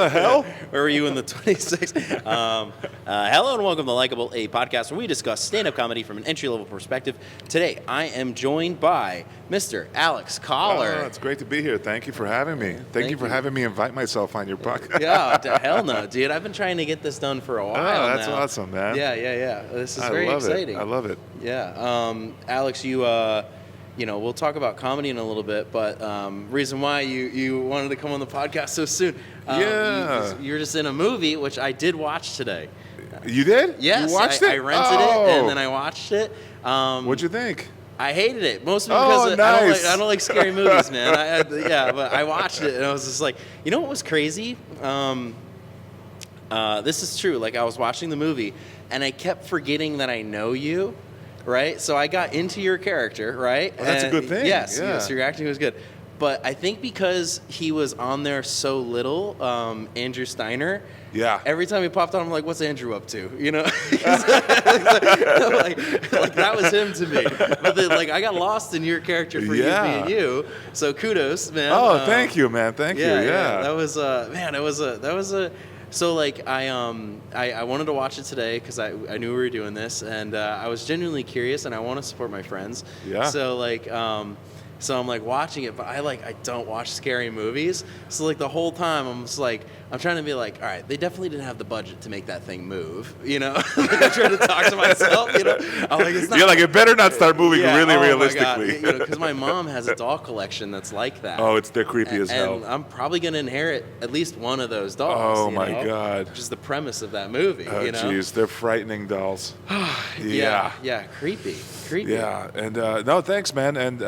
the hell? Where were you in the 26? Hello and welcome to Likeable, a podcast where we discuss stand-up comedy from an entry-level perspective. Today, I am joined by Mr. Alex Kollar. Oh, it's great to be here. Thank you for having me. Thank you for having me invite myself on your podcast. Yeah, hell no, dude. I've been trying to get this done for a while that's now. awesome, man. Yeah. This is very exciting. I love it. Yeah. Alex, you... we'll talk about comedy in a little bit, but reason why you wanted to come on the podcast so soon. You're just in a movie, which I did watch today. You did? Yes. You watched it? I rented it, and then I watched it. What'd you think? I hated it, mostly because nice. I don't like scary movies, man. But I watched it, and I was just like, you know what was crazy? This is true. Like, I was watching the movie, and I kept forgetting that I know you. Right, so I got into your character, right? Well, that's a good thing. Yes, yeah. Yes, your acting was good. But I think because he was on there so little, Andrew Steiner. Yeah. Every time he popped on, I'm like, "What's Andrew up to?" You know, like that was him to me. But then, I got lost in your character for you being you. So kudos, man. Oh, thank you, man. Thank you. Yeah. That was So I wanted to watch it today because I knew we were doing this, and I was genuinely curious, and I want to support my friends. Yeah. So I'm watching it, but I don't watch scary movies. So the whole time I'm just I'm trying to be all right, they definitely didn't have the budget to make that thing move, you know. I try to talk to myself, you know. I'm it's not. You're it better not start moving really realistically. Because my mom has a doll collection that's like that. Oh, they're creepy as hell. And I'm probably gonna inherit at least one of those dolls. Oh my God! Which is the premise of that movie. Oh jeez, they're frightening dolls. Yeah, creepy. Yeah, and no, thanks, man, and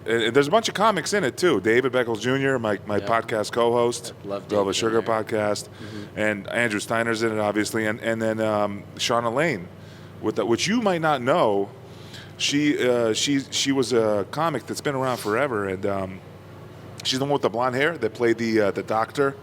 there's a bunch of comics in it too. David Beckles Jr., my podcast co-host, love the Sugar Jr. podcast, and Andrew Steiner's in it, obviously, and then Shauna Lane, which you might not know. She was a comic that's been around forever, and she's the one with the blonde hair that played the doctor,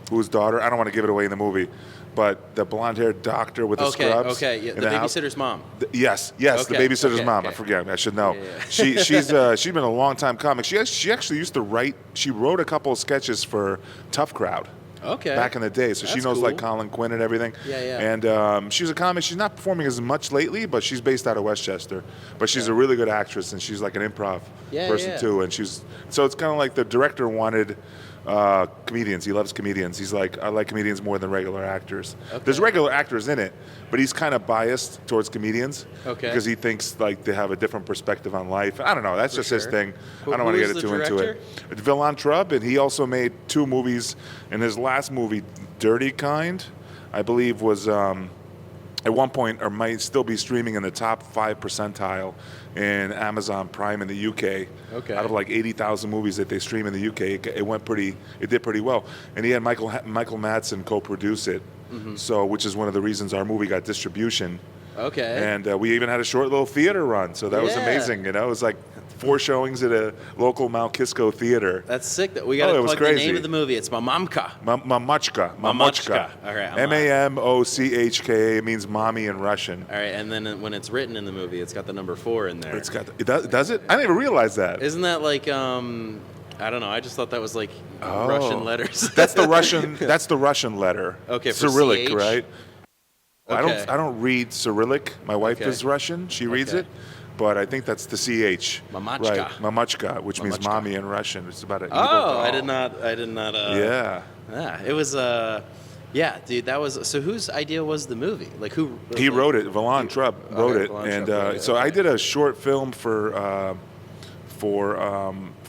whose daughter. I don't want to give it away in the movie. But the blonde-haired doctor with the scrubs. Okay, yeah, the babysitter's mom. Yes, the babysitter's mom. Okay. I forget. I should know. Yeah. She's been a long-time comic. She actually used to write. She wrote a couple of sketches for Tough Crowd. Okay. Back in the day, so she knows cool. Colin Quinn and everything. Yeah. And she's a comic. She's not performing as much lately, but she's based out of Westchester. But she's a really good actress, and she's an improv person too. And so it's kind of the director wanted. Comedians. He loves comedians. He's I like comedians more than regular actors. Okay. There's regular actors in it, but he's kind of biased towards comedians because he thinks they have a different perspective on life. I don't know. That's just his thing. I don't want to get too into it. Villan Trubb, and he also made 2 movies. And his last movie, Dirty Kind, I believe was at one point, or might still be streaming in the top 5 percentile in Amazon Prime in the UK. Okay. Out of 80,000 movies that they stream in the UK, it did pretty well. And he had Michael Madsen co-produce it, so which is one of the reasons our movie got distribution. Okay. And we even had a short little theater run, so that was amazing. You know, it was 4 showings at a local Mount Kisco theater. That's sick. We got to plug the name of the movie. It's Mamochka. Mamochka. All right. Mamochka means mommy in Russian. All right, and then when it's written in the movie, it's got the number 4 in there. Does it? I didn't even realize that. Isn't that I don't know. I just thought that was Russian letters. That's the Russian. That's the Russian letter. Okay. For Cyrillic, CH? right? Okay. I don't read Cyrillic. My wife is Russian. She reads it. But I think that's the CH. Mamochka. Right. Mamochka, which means mommy in Russian. It's about an evil doll. doll. I did not. Yeah. Yeah. It was. Yeah, dude. That was. So whose idea was the movie? Who? He wrote it. Villan Trubb wrote it, and so I did a short film for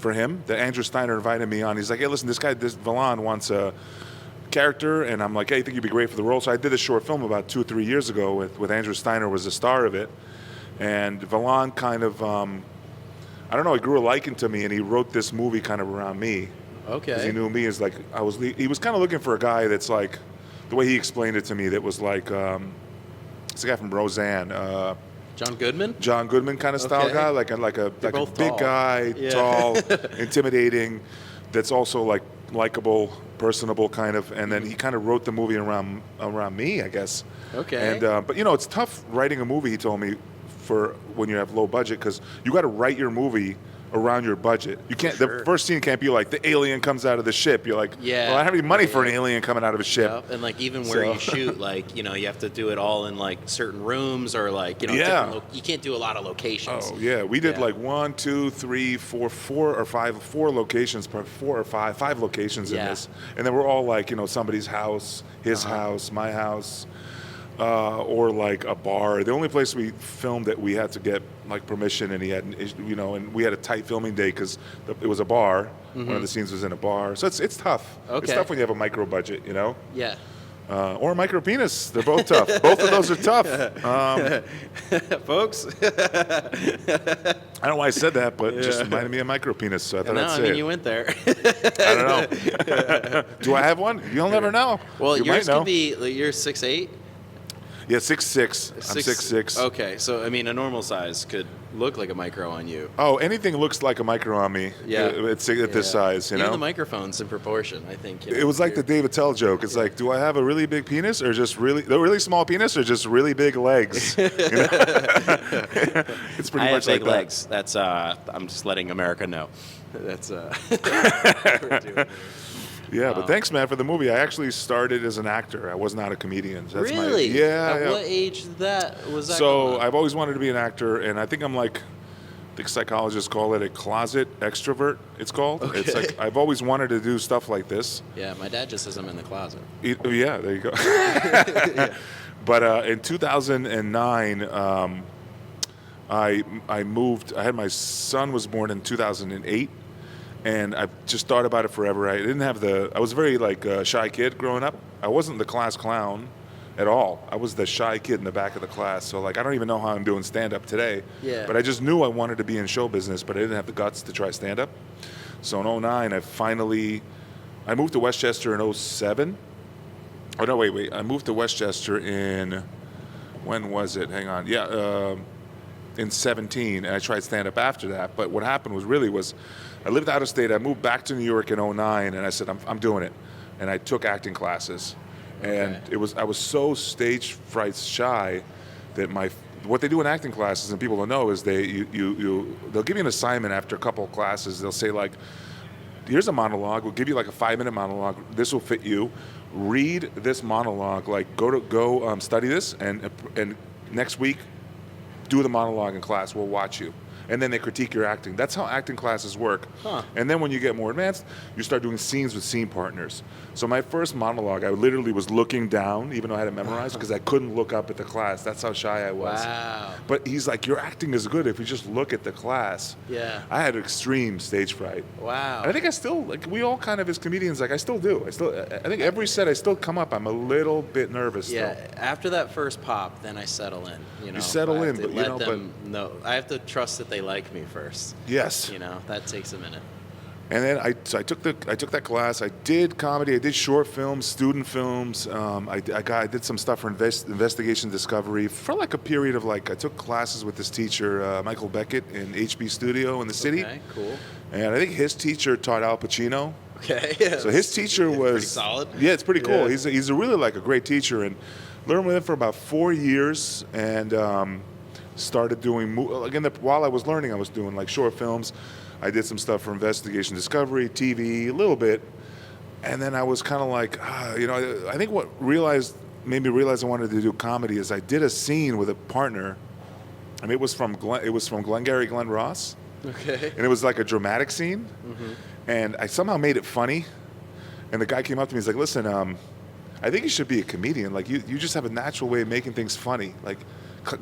him that Andrew Steiner invited me on. He's like, hey, listen, this Villan wants a character, and I'm like, hey, I think you'd be great for the role. So I did a short film about 2 or 3 years ago with Andrew Steiner was the star of it. And Villan kind of, I don't know, he grew a liking to me, and he wrote this movie kind of around me. Okay. Because he knew me as he was kind of looking for a guy that's the way he explained it to me, that was it's a guy from Roseanne. John Goodman? John Goodman kind of style guy, like a big guy, tall, intimidating, that's also likable, personable kind of, and then he kind of wrote the movie around me, I guess. Okay. And but it's tough writing a movie, he told me, for when you have low budget, because you got to write your movie around your budget. You can't. The first scene can't be like the alien comes out of the ship. You're like, well, I don't have any money for an alien coming out of a ship. Yep. And like even where you shoot, like, you know, you have to do it all in like certain rooms or like, you know, you can't do a lot of locations. Oh yeah, we did like 1, 2, 3, 4, 4 or 5, 4 locations, 4 or 5 locations in this, and then we're all like, you know, somebody's house, his house, my house. Or like a bar. The only place we filmed that we had to get like permission, and he had, you know, and we had a tight filming day because it was a bar. One of the scenes was in a bar, so it's tough. Okay. It's tough when you have a micro budget, you know. Yeah. Or a micro penis. They're both tough. Both of those are tough. Folks. I don't know why I said that, but it just reminded me of micro penis, so I thought I'd say I mean, you went there. I don't know. Do I have one? You'll never know. Well, you yours might know. could be, like, you're 6'8". Yeah, 6'6". I'm 6'6". Okay, so I mean, a normal size could look like a micro on you. Oh, anything looks like a micro on me. Yeah, it's at this size, you know. Even the microphone's in proportion, I think. You know, it was like the David Tell joke. It's like, do I have a really big penis, or just really small penis, or just really big legs? You know? It's pretty much like big legs. That's I'm just letting America know. That's Yeah, but thanks, man, for the movie. I actually started as an actor. I was not a comedian. So that's really? At what age was that? So I've always wanted to be an actor, and I think I'm like, I think psychologists call it a closet extrovert. It's called. Okay. It's like I've always wanted to do stuff like this. Yeah, my dad just says I'm in the closet. Yeah, there you go. But in 2009, I moved. My son was born in 2008. And I've just thought about it forever. I was a very like shy kid growing up. I wasn't the class clown at all. I was the shy kid in the back of the class. So like I don't even know how I'm doing stand-up today. Yeah. But I just knew I wanted to be in show business, but I didn't have the guts to try stand-up. So in 2009, I moved to Westchester in 2007. Oh no, wait. I moved to Westchester in, when was it? Hang on. Yeah, in 2017, and I tried stand-up after that. But what happened was I lived out of state. I moved back to New York in 2009, and I said, I'm doing it. And I took acting classes. And I was so stage fright shy that what they do in acting classes, and people don't know, is they'll give you an assignment after a couple of classes. They'll say like, here's a monologue. We'll give you like a 5-minute monologue. This will fit you. Read this monologue. Like go study this, and next week do the monologue in class. We'll watch you. And then they critique your acting. That's how acting classes work. Huh. And then when you get more advanced, you start doing scenes with scene partners. So my first monologue, I literally was looking down, even though I had it memorized, because I couldn't look up at the class. That's how shy I was. Wow. But he's like, your acting is good if you just look at the class. Yeah. I had extreme stage fright. Wow. And I think I still, like, we all kind of as comedians, like, I still do. I think every set I still come up, I'm a little bit nervous. Yeah. Still. After that first pop, then I settle in. You settle in, but I have to trust that they like me first. Yes. You know, that takes a minute. And then I took that class. I did comedy. I did short films, student films. I did some stuff for investigation discovery for like a period of like I took classes with this teacher, Michael Beckett, in HB Studio in the city. Okay, cool. And I think his teacher taught Al Pacino. Okay. Yeah, so his teacher was pretty solid. Yeah, it's pretty cool. Yeah. He's a really like a great teacher, and learned with him for about 4 years, and started doing while I was learning, I was doing like short films. I did some stuff for investigation discovery, TV, a little bit, and then I was kind of like, I think what made me realize I wanted to do comedy is I did a scene with a partner, and it was from Glengarry Glen Ross. Okay. And it was like a dramatic scene, and I somehow made it funny. And the guy came up to me, he's like, "Listen, I think you should be a comedian. Like you just have a natural way of making things funny. Like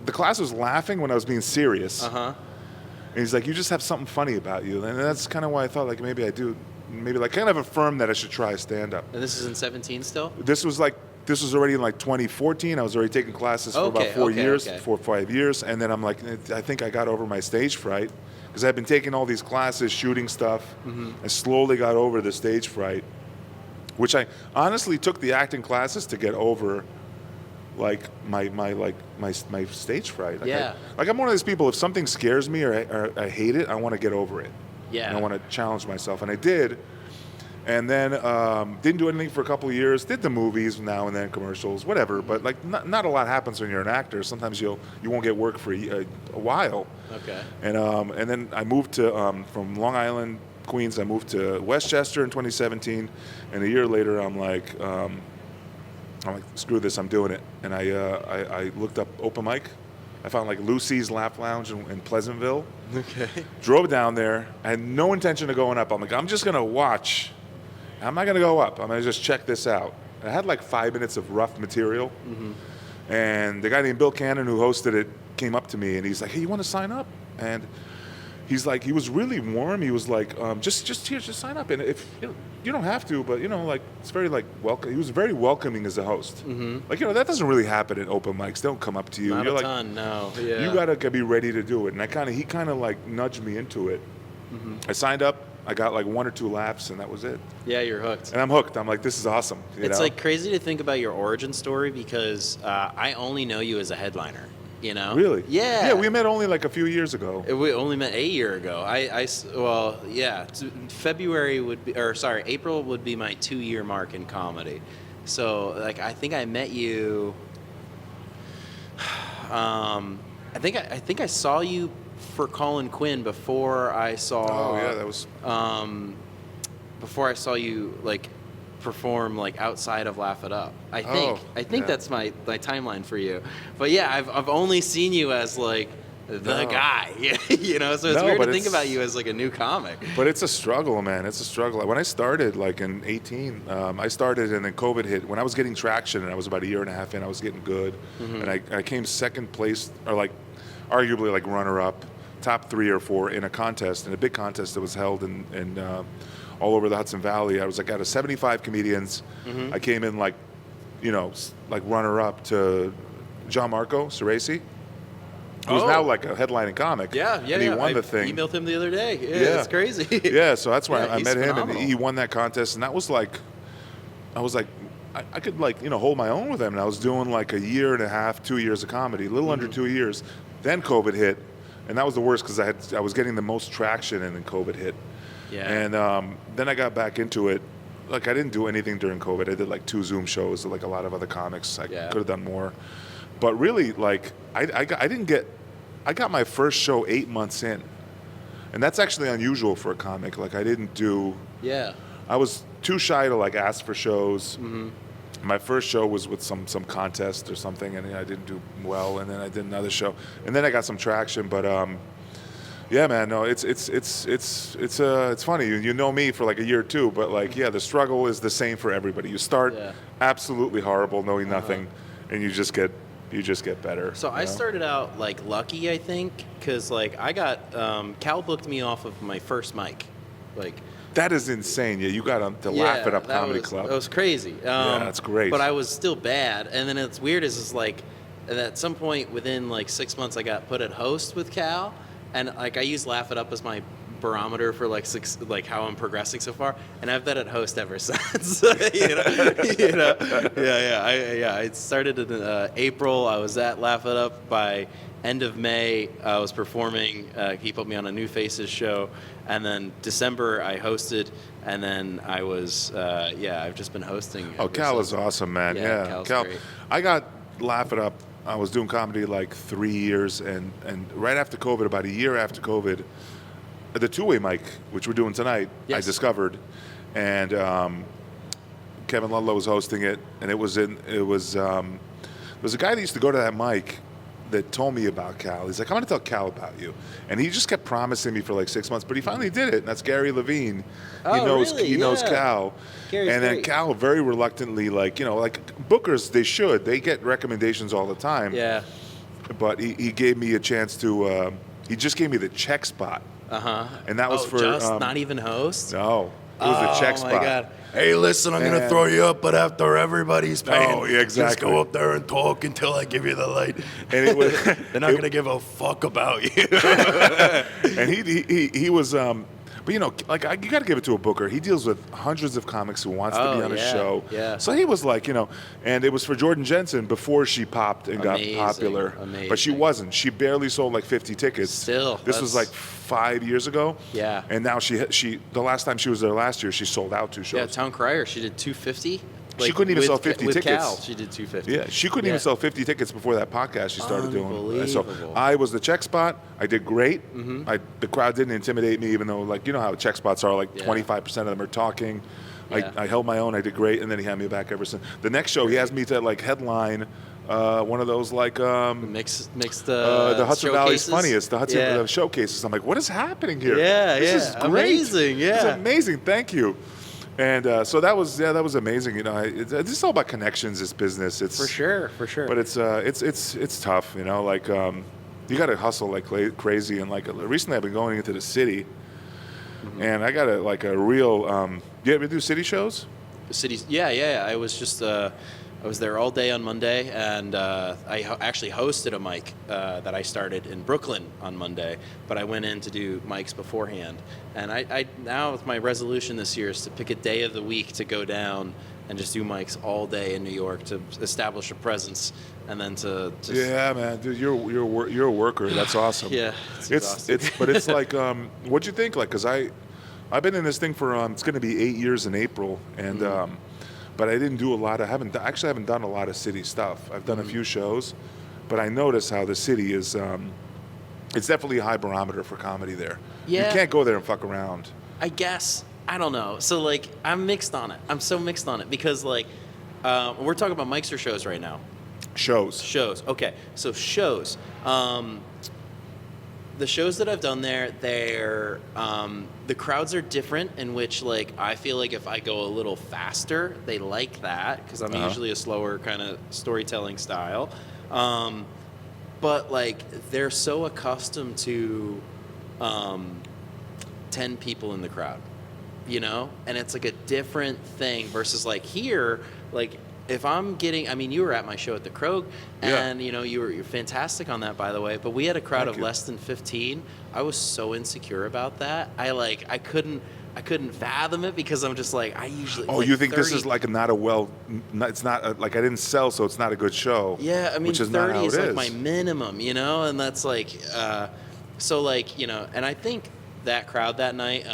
the class was laughing when I was being serious." And he's like, "You just have something funny about you." And that's kind of why I thought like maybe like kind of affirmed that I should try stand up. And this is in 17 still? This was already in like 2014. I was already taking classes for about 4 or 5 years, and then I'm like, I think I got over my stage fright because I've been taking all these classes, shooting stuff. I slowly got over the stage fright, which I honestly took the acting classes to get over. Like my stage fright. Like I'm one of those people. If something scares me or I hate it, I want to get over it. Yeah. And I want to challenge myself, and I did. And then didn't do anything for a couple of years. Did the movies now and then, commercials, whatever. But like not a lot happens when you're an actor. Sometimes you won't get work for a while. Okay. And then I moved to from Long Island, Queens. I moved to Westchester in 2017. And a year later, I'm like, screw this, I'm doing it. And I looked up open mic. I found like Lucy's Laugh Lounge in Pleasantville. Okay. Drove down there. I had no intention of going up. I'm like, I'm just gonna watch. I'm not going to go up. I'm going to just check this out. I had like 5 minutes of rough material. And the guy named Bill Cannon, who hosted it, came up to me and he's like, hey, you want to sign up? And he's like, he was really warm. He was like, just sign up. And if you don't have to, but like it's very like welcome. He was very welcoming as a host. Like, that doesn't really happen at open mics. They don't come up to you. Not You're a like, ton, no. Yeah. You got to be ready to do it. And he kind of like nudged me into it. I signed up. I got like 1 or 2 laughs, and that was it. Yeah, you're hooked. And I'm hooked. I'm like, this is awesome. It's like crazy to think about your origin story because I only know you as a headliner. Really? Yeah. Yeah, we met only like a few years ago. We only met a year ago. February would be, April would be my 2-year mark in comedy. So like, I think I met you. I think I saw you for Colin Quinn before I saw. Oh yeah, that was. Before I saw you like perform like outside of Laugh It Up. I think that's my timeline for you. But yeah, I've only seen you as like the guy. So it's weird to think about you as like a new comic. But it's a struggle, man. It's a struggle. When I started like in 18, I started and then COVID hit. When I was getting traction and I was about a year and a half in, I was getting good, and I came second place or like arguably like runner up, top 3 or 4 in a contest, in a big contest that was held in all over the Hudson Valley. I was like out of 75 comedians, I came in like runner up to John Marco Ceresi, who's now like a headlining comic. Yeah. And he won the thing. I emailed him the other day. Yeah, it's crazy. Yeah, so that's why I met him, phenomenal. and he won that contest, and that was like, I was like, I could like hold my own with him, and I was doing like a year and a half, 2 years of comedy, a little under 2 years. Then COVID hit, and that was the worst because I was getting the most traction, and then COVID hit. Yeah. And then I got back into it. Like I didn't do anything during COVID. I did like 2 Zoom shows, like a lot of other comics. I could have done more, but really, like I got my first show 8 months in, and that's actually unusual for a comic. Like I didn't do. Yeah. I was too shy to like ask for shows. My first show was with some contest or something, and I didn't do well. And then I did another show, and then I got some traction. But yeah, man, no, it's funny. You know me for like a year or 2, but like the struggle is the same for everybody. You start absolutely horrible, knowing nothing, and you just get better. So I started out like lucky, I think, because like I got Cal booked me off of my first mic, like. That is insane. Yeah, you got to Laugh It Up Comedy Club. That was crazy. Yeah, that's great. But I was still bad. And then it's weird is like at some point within like 6 months I got put at host with Cal, and like I use Laugh It Up as my barometer for like how I'm progressing so far, and I've been at host ever since. I started in April. I was at Laugh It Up. By end of May, I was performing. He put me on a New Faces show, and then December I hosted, and then I was I've just been hosting. Oh, Cal is awesome, man. Yeah, Cal's great. I got Laugh It Up. I was doing comedy like 3 years, and right after COVID, about a year after COVID, the two-way mic, which we're doing tonight, I discovered, and Kevin Ludlow was hosting it, and there was a guy that used to go to that mic that told me about Cal. He's like, I'm going to tell Cal about you. And he just kept promising me for like 6 months, but he finally did it, and that's Gary Levine. He knows Cal. Gary's and then great. Cal very reluctantly, like bookers, they should. They get recommendations all the time. Yeah. But he gave me a chance to, he just gave me the check spot. And that was for not even host. No, it was the check spot. Oh my God! Hey, listen, I'm going to throw you up, but after everybody's paying, Oh, yeah, exactly. just go up there and talk until I give you the light. And it was They're not going to give a fuck about you. and he was But you know, like you got to give it to a booker. He deals with hundreds of comics who wants to be on his show. Yeah. So he was like, you know, and it was for Jordan Jensen before she popped and got popular. Amazing. But she wasn't. She barely sold like 50 tickets. Still, this was like 5 years ago. Yeah. And now she the last time she was there last year, she sold out 2 shows. Yeah, Town Crier, she did 250. She couldn't even sell 50 with tickets. Cal, she did 250. Yeah, she couldn't even sell 50 tickets before that podcast she started doing. Unbelievable. So I was the check spot. I did great. Mm-hmm. The crowd didn't intimidate me, even though, like, you know how check spots are, like 25% of them are talking. Yeah. I held my own. I did great, and then he had me back ever since. The next show, he has me to like headline one of those like mixed the Hudson Valley's showcases. Funniest, the Hudson showcases. I'm like, what is happening here? Yeah, this is great. Amazing. Yeah, it's amazing. Thank you. And so that was amazing. You know, it's all about connections. This business, it's for sure. But it's tough. You know, like you got to hustle like crazy. And like recently, I've been going into the city, and I got a real. You ever do city shows? The cities. Yeah. I was just. I was there all day on Monday, and I actually hosted a mic that I started in Brooklyn on Monday, but I went in to do mics beforehand. And I now my resolution this year is to pick a day of the week to go down and just do mics all day in New York to establish a presence, and then to just... Yeah, man, dude, you're a worker. That's awesome. Yeah, but it's like, what'd you think? Like, cause I've been in this thing for it's going to be 8 years in April, and but I didn't do a lot. I haven't done a lot of city stuff. I've done a few shows, but I notice how the city is. It's definitely a high barometer for comedy there. Yeah. You can't go there and fuck around. I guess. I don't know. So, like, I'm mixed on it. I'm so mixed on it because, like, we're talking about mics or shows right now. Shows. Okay. So shows. The shows that I've done there, they're the crowds are different. In which, like, I feel like if I go a little faster, they like that because I'm usually a slower kind of storytelling style. But like, they're so accustomed to 10 people in the crowd, you know, and it's like a different thing versus like here, like. If I'm getting, I mean, you were at my show at the Krog, and you know, you're fantastic on that, by the way. But we had a crowd of less than 15. I was so insecure about that. I couldn't fathom it because I'm just like, I usually. Oh, like you think 30, this is like it's not like I didn't sell, so it's not a good show. Yeah, I mean, which is 30 not how is it like is. my minimum, you know, and that's like, so like, you know, and I think that crowd that night,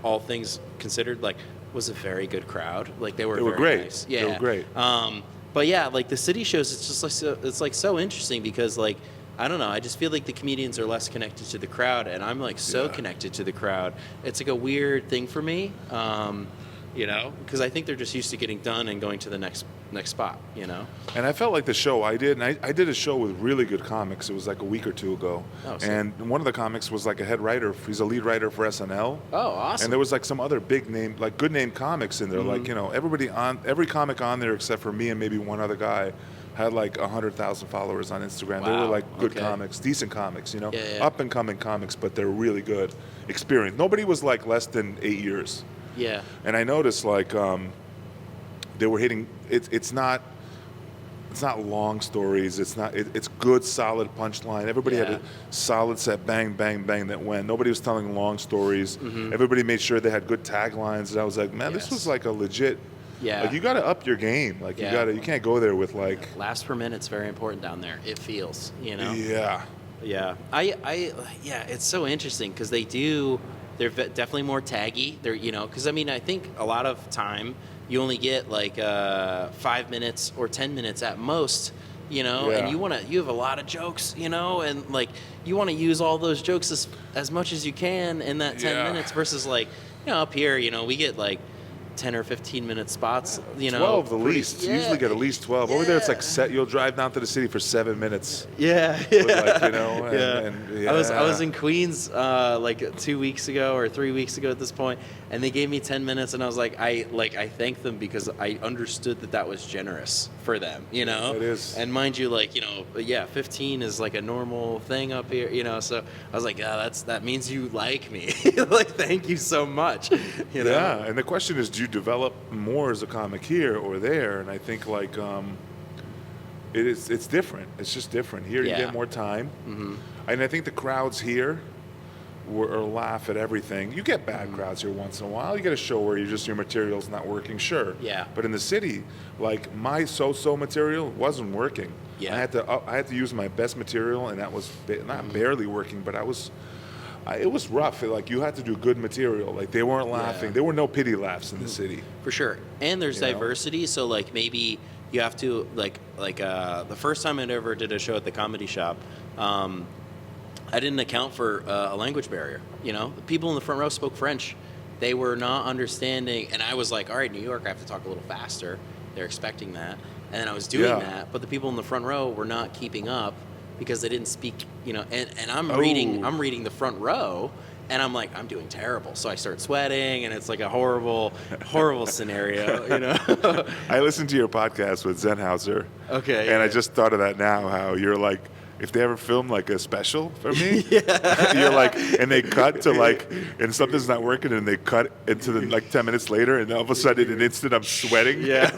all things considered, like. Was a very good crowd. Like they were very great. Nice. Yeah, they were great. But yeah, like the city shows, it's just like so interesting because like I don't know, I just feel like the comedians are less connected to the crowd, and I'm like so connected to the crowd. It's like a weird thing for me, you know, because I think they're just used to getting done and going to the next spot, you know. And I felt like the show I did, and I did a show with really good comics. It was like a week or two ago. Oh, sick. And one of the comics was like a head writer. He's a lead writer for SNL. Oh, awesome. And there was like some other big name, like good name comics in there. Like, you know, every comic on there except for me and maybe one other guy had like 100,000 followers on Instagram. They were like good comics, decent comics, you know, up and coming comics, but they're really good, experienced. Nobody was like less than 8 years. Yeah. And I noticed like they were hitting. It's not long stories. It's good, solid punchline. Everybody had a solid set, bang, bang, bang that went. Nobody was telling long stories. Everybody made sure they had good taglines. And I was like, man, this was like a legit. Yeah. Like you got to up your game. Like you can't go there with like. Last per minute's very important down there. It feels, you know. Yeah. Yeah. Yeah. It's so interesting because they're definitely more taggy. They're, you know, because I mean, I think a lot of time you only get like 5 minutes or 10 minutes at most, you know, and you have a lot of jokes, you know, and like you want to use all those jokes as much as you can in that 10 minutes versus like, you know, up here, you know, we get like 10 or 15 minute spots, you know. 12 the least. You usually get at least 12. Over there it's like set. You'll drive down to the city for 7 minutes. Yeah. Like, you know, and I was in Queens like 2 weeks ago or 3 weeks ago at this point, and they gave me 10 minutes, and I was like, I thanked them because I understood that was generous for them, you know. It is. And mind you, like, you know, 15 is like a normal thing up here, you know. So I was like, that means you like me. Like, thank you so much. You know? Yeah, and the question is, do you develop more as a comic here or there? And I think like it's different. It's just different. Here you get more time, and I think the crowds here or laugh at everything. You get bad crowds here once in a while. You get a show where your material's not working, sure. Yeah. But in the city, like my so-so material wasn't working. Yeah. I had to use my best material, and that was not barely working, but it was rough. Like you had to do good material. Like they weren't laughing. There were no pity laughs in the city. For sure. And there's You know? diversity, so like maybe you have to the first time I ever did a show at the Comedy Shop, I didn't account for a language barrier. You know, the people in the front row spoke French. They were not understanding, and I was like, all right, New York, I have to talk a little faster. They're expecting that. And then I was doing that, but the people in the front row were not keeping up because they didn't speak, you know, and I'm reading the front row, and I'm like, I'm doing terrible. So I start sweating, and it's like a horrible scenario, you know? I listened to your podcast with Zenhauser. Okay. And I just thought of that now, how you're like, if they ever film like a special for me, you're like, and they cut to like, and something's not working, and they cut into the like 10 minutes later, and all of a sudden, in an instant, I'm sweating. Yeah.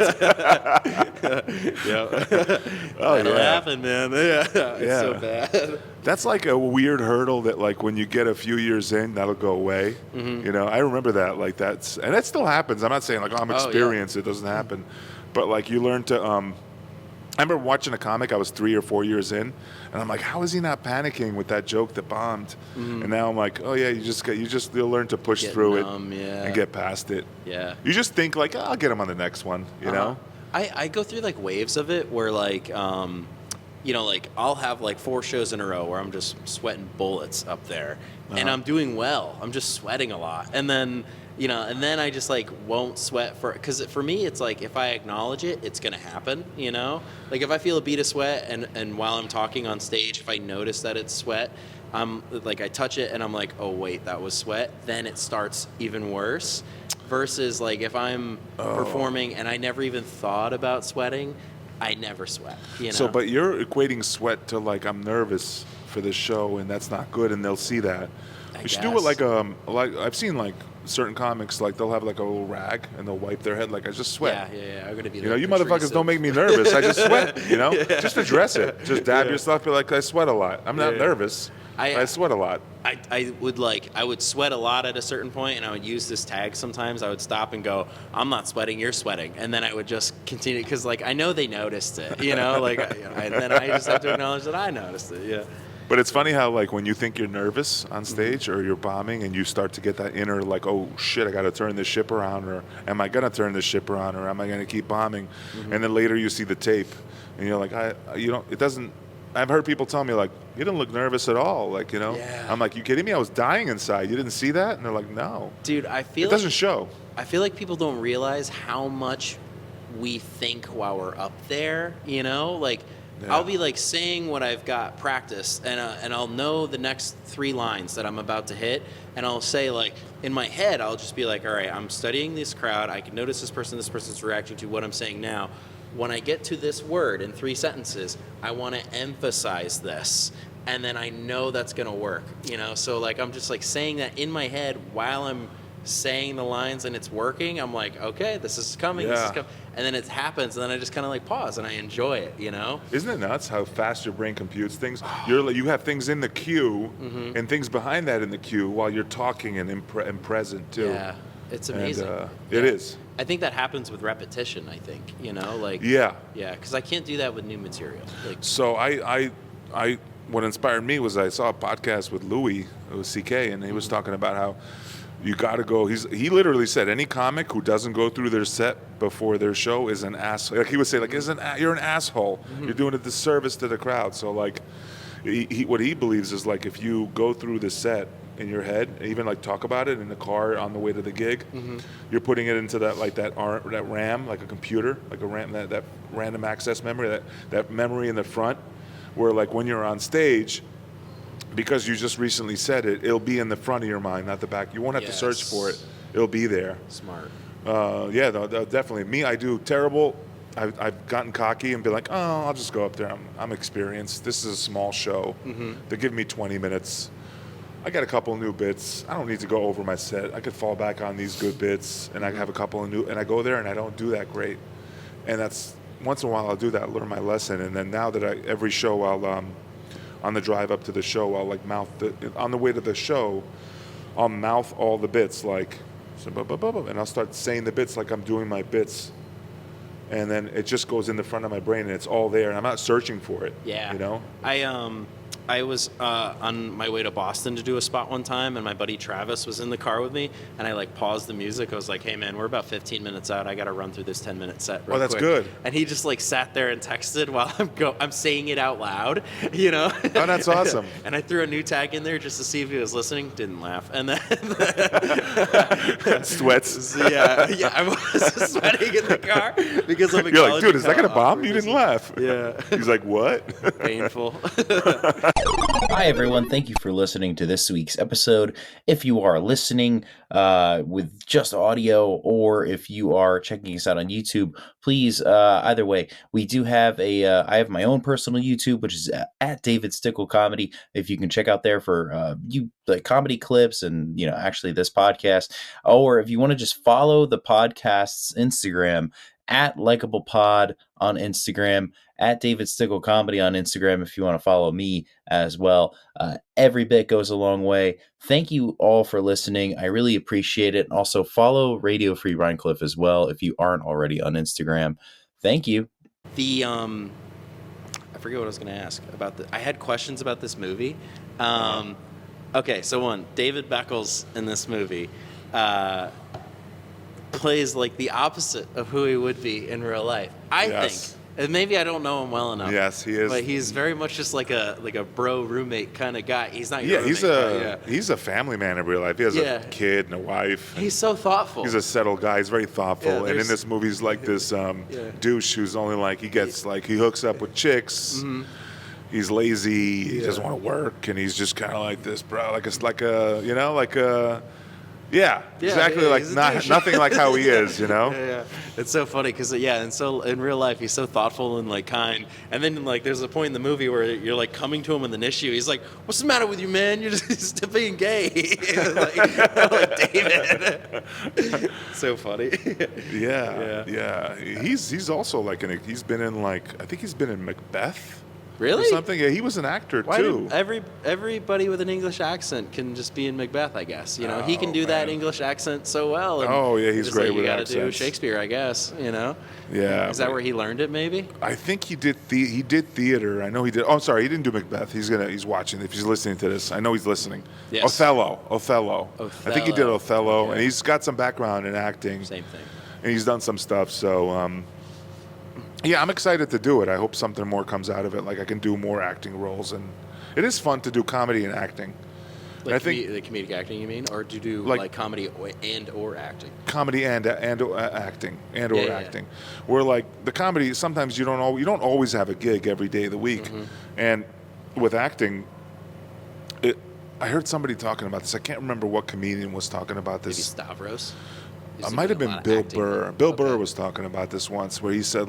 That'll happen, man. Yeah. It's so bad. That's like a weird hurdle that like when you get a few years in, that'll go away. Mm-hmm. You know, I remember that, like and that still happens. I'm not saying like, oh, I'm experienced, it doesn't happen. But like you learn to, I remember watching a comic, I was 3 or 4 years in, and I'm like, how is he not panicking with that joke that bombed? Mm-hmm. And now I'm like, oh yeah, you'll learn to push through numb, it and get past it. Yeah. You just think like, oh, I'll get him on the next one, you know? I go through like waves of it where like, you know, like I'll have like 4 shows in a row where I'm just sweating bullets up there and I'm doing well. I'm just sweating a lot. And then, you know, and then I just like won't sweat because for me, it's like if I acknowledge it, it's going to happen, you know? Like if I feel a bead of sweat and while I'm talking on stage, if I notice that it's sweat, I'm like, I touch it and I'm like, oh wait, that was sweat. Then it starts even worse versus like if I'm performing and I never even thought about sweating, I never sweat, you know? So, but you're equating sweat to like, I'm nervous for this show and that's not good and they'll see that. You should do it like I've seen like certain comics, like they'll have like a little rag and they'll wipe their head like, I just sweat. Yeah. I'm gonna be. You know, you motherfuckers don't make me nervous. I just sweat. You know, just address it. Just dab yourself. Be like, I sweat a lot. I'm not nervous. I sweat a lot. I would sweat a lot at a certain point, and I would use this tag sometimes. I would stop and go, I'm not sweating, you're sweating, and then I would just continue because like I know they noticed it. You know, like and then I just have to acknowledge that I noticed it. Yeah. But it's funny how, like, when you think you're nervous on stage or you're bombing and you start to get that inner, like, oh, shit, I got to turn this ship around, or am I going to turn this ship around, or am I going to keep bombing? Mm-hmm. And then later you see the tape and you're like, it doesn't, I've heard people tell me, like, you didn't look nervous at all. Like, you know, I'm like, you kidding me? I was dying inside. You didn't see that? And they're like, no. Dude, it doesn't show. I feel like people don't realize how much we think while we're up there, you know? Like, I'll be like saying what I've got practiced, and I'll know the next 3 lines that I'm about to hit, and I'll say like in my head, I'll just be like, all right, I'm studying this crowd. I can notice this person's reacting to what I'm saying now. When I get to this word in 3 sentences, I want to emphasize this, and then I know that's gonna work, you know. So like I'm just like saying that in my head while I'm saying the lines and it's working. I'm like, okay, this is coming. And then it happens, and then I just kind of like pause and I enjoy it, you know? Isn't it nuts how fast your brain computes things? You have things in the queue and things behind that in the queue while you're talking and present too. Yeah, it's amazing. And, it is. I think that happens with repetition. I think, you know, like because I can't do that with new material. Like, so I what inspired me was I saw a podcast with Louis, it was CK, and he was talking about how you got to go. He literally said any comic who doesn't go through their set before their show is an asshole. Like he would say, like, you're an asshole. You're doing a disservice to the crowd. So like, what he believes is like if you go through the set in your head, even like talk about it in the car on the way to the gig, you're putting it into that RAM, like a computer, like a RAM, that random access memory, that memory in the front, where like when you're on stage. Because you just recently said it, it'll be in the front of your mind, not the back. You won't have to search for it. It'll be there. Smart. Definitely. Me, I do terrible. I've gotten cocky and been like, oh, I'll just go up there. I'm experienced. This is a small show. They give me 20 minutes. I got a couple new bits. I don't need to go over my set. I could fall back on these good bits, and I have a couple of new. And I go there, and I don't do that great. And that's once in a while I'll do that, learn my lesson. And then now that every show I'll on the drive up to the show, I'll like on the way to the show, I'll mouth all the bits like, and I'll start saying the bits like I'm doing my bits. And then it just goes in the front of my brain, and it's all there, and I'm not searching for it. Yeah. You know? I was on my way to Boston to do a spot one time, and my buddy Travis was in the car with me, and I like paused the music. I was like, "Hey man, we're about 15 minutes out. I got to run through this 10-minute set real that's quick." good. And he just like sat there and texted while I'm saying it out loud, you know? Oh, that's awesome. And I threw a new tag in there just to see if he was listening. Didn't laugh. And then Sweats. yeah, I was sweating in the car because I'm You're like, dude, is that gonna bomb? You didn't laugh. Yeah. He's like, what? Painful. Hi, everyone. Thank you for listening to this week's episode. If you are listening with just audio, or if you are checking us out on YouTube, please, either way, we do have I have my own personal YouTube, which is at David Stickle Comedy. If you can check out there for like comedy clips and, you know, actually this podcast, or if you want to just follow the podcast's Instagram, at Likable Pod on Instagram, at David Stickle Comedy on Instagram if you want to follow me as well. Every bit goes a long way. Thank you all for listening. I really appreciate it. And also follow Radio Free Rhinecliff as well if you aren't already on Instagram. Thank you. I forget what I was going to ask about I had questions about this movie. Okay, so one, David Beckles in this movie plays like the opposite of who he would be in real life. I think. And maybe I don't know him well enough. Yes, he is. But he's very much just like a bro roommate kind of guy. He's not your roommate. He's a family man in real life. He has a kid and a wife. He's so thoughtful. He's a settled guy. He's very thoughtful. Yeah, and in this movie, he's like this douche who's only like, he hooks up with chicks. Mm-hmm. He's lazy. He doesn't want to work, and he's just kind of like this, bro. Exactly. Like nothing like how he is, you know. Yeah. It's so funny because and so in real life he's so thoughtful and like kind, and then like there's a point in the movie where you're like coming to him with an issue. He's like, "What's the matter with you, man? You're just being gay." like David. So funny. Yeah. He's also like he's been in I think he's been in Macbeth. Really? Or something. Yeah, he was an actor too. Everybody with an English accent can just be in Macbeth, I guess. You know, he can do that English accent so well. And he's great with accents. You got to do Shakespeare, I guess. You know. Yeah. Is that where he learned it? Maybe. I think he did theater. I know he did. Oh, I'm sorry, he didn't do Macbeth. He's watching. If he's listening to this, I know he's listening. Yes. Othello. I think he did Othello, and he's got some background in acting. Same thing. And he's done some stuff. So. Yeah, I'm excited to do it. I hope something more comes out of it. Like I can do more acting roles, and it is fun to do comedy and acting. Like I think the comedic acting, you mean, or to do like comedy and or acting? Comedy and acting acting. Where like the comedy, sometimes you don't always have a gig every day of the week, and with acting, I heard somebody talking about this. I can't remember what comedian was talking about this. Maybe Stavros. It might have been Bill Burr. Bill Burr was talking about this once, where he said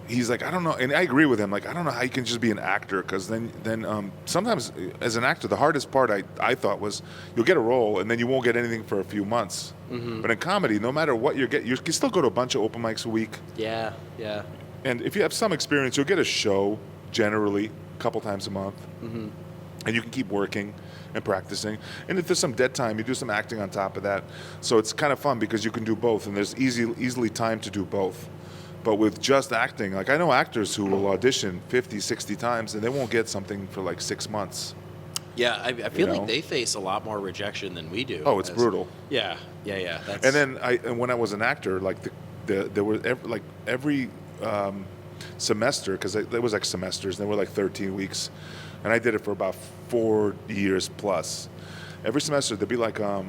he's like, I don't know, and I agree with him. Like, I don't know how you can just be an actor, because then sometimes as an actor, the hardest part I thought was you'll get a role and then you won't get anything for a few months. Mm-hmm. But in comedy, no matter what you can still go to a bunch of open mics a week. Yeah. And if you have some experience, you'll get a show generally a couple times a month, and you can keep working and practicing. And if there's some dead time, you do some acting on top of that. So it's kind of fun because you can do both, and there's easily time to do both. But with just acting, like I know actors who will audition 50, 60 times, and they won't get something for like 6 months. Yeah, I feel like they face a lot more rejection than we do. Oh, it's brutal. Yeah. And then when I was an actor, like there were every semester, because there was like semesters, and they were like 13 weeks. And I did it for about 4 years plus. Every semester there'd be like a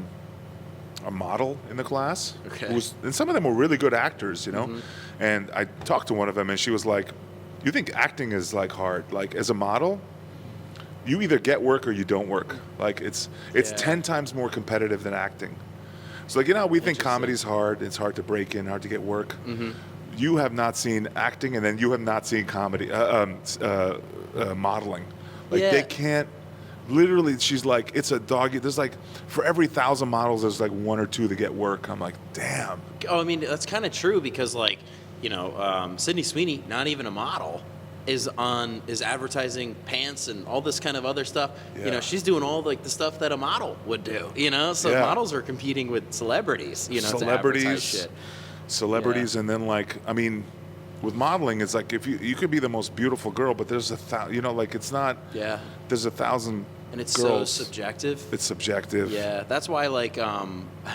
model in the class. Okay. And some of them were really good actors, you know. And I talked to one of them, and she was like, "You think acting is like hard? Like as a model, you either get work or you don't work. Like it's 10 times more competitive than acting. So like we think comedy's hard. It's hard to break in, hard to get work. Mm-hmm. You have not seen acting, and then you have not seen comedy modeling. Like they can't. Literally, she's like, it's a doggy. There's like, for every 1,000 models, there's like 1 or 2 that get work. I'm like, damn. Oh, I mean, that's kind of true because, like, Sydney Sweeney, not even a model, is advertising pants and all this kind of other stuff. Yeah. You know, she's doing all like the stuff that a model would do. You know, so models are competing with celebrities. You know, to advertise shit. Celebrities, and then like, I mean, with modeling, it's like if you could be the most beautiful girl, but there's it's not. Yeah. There's 1,000. And it's girls. so subjective. It's subjective. Yeah, that's why, like, I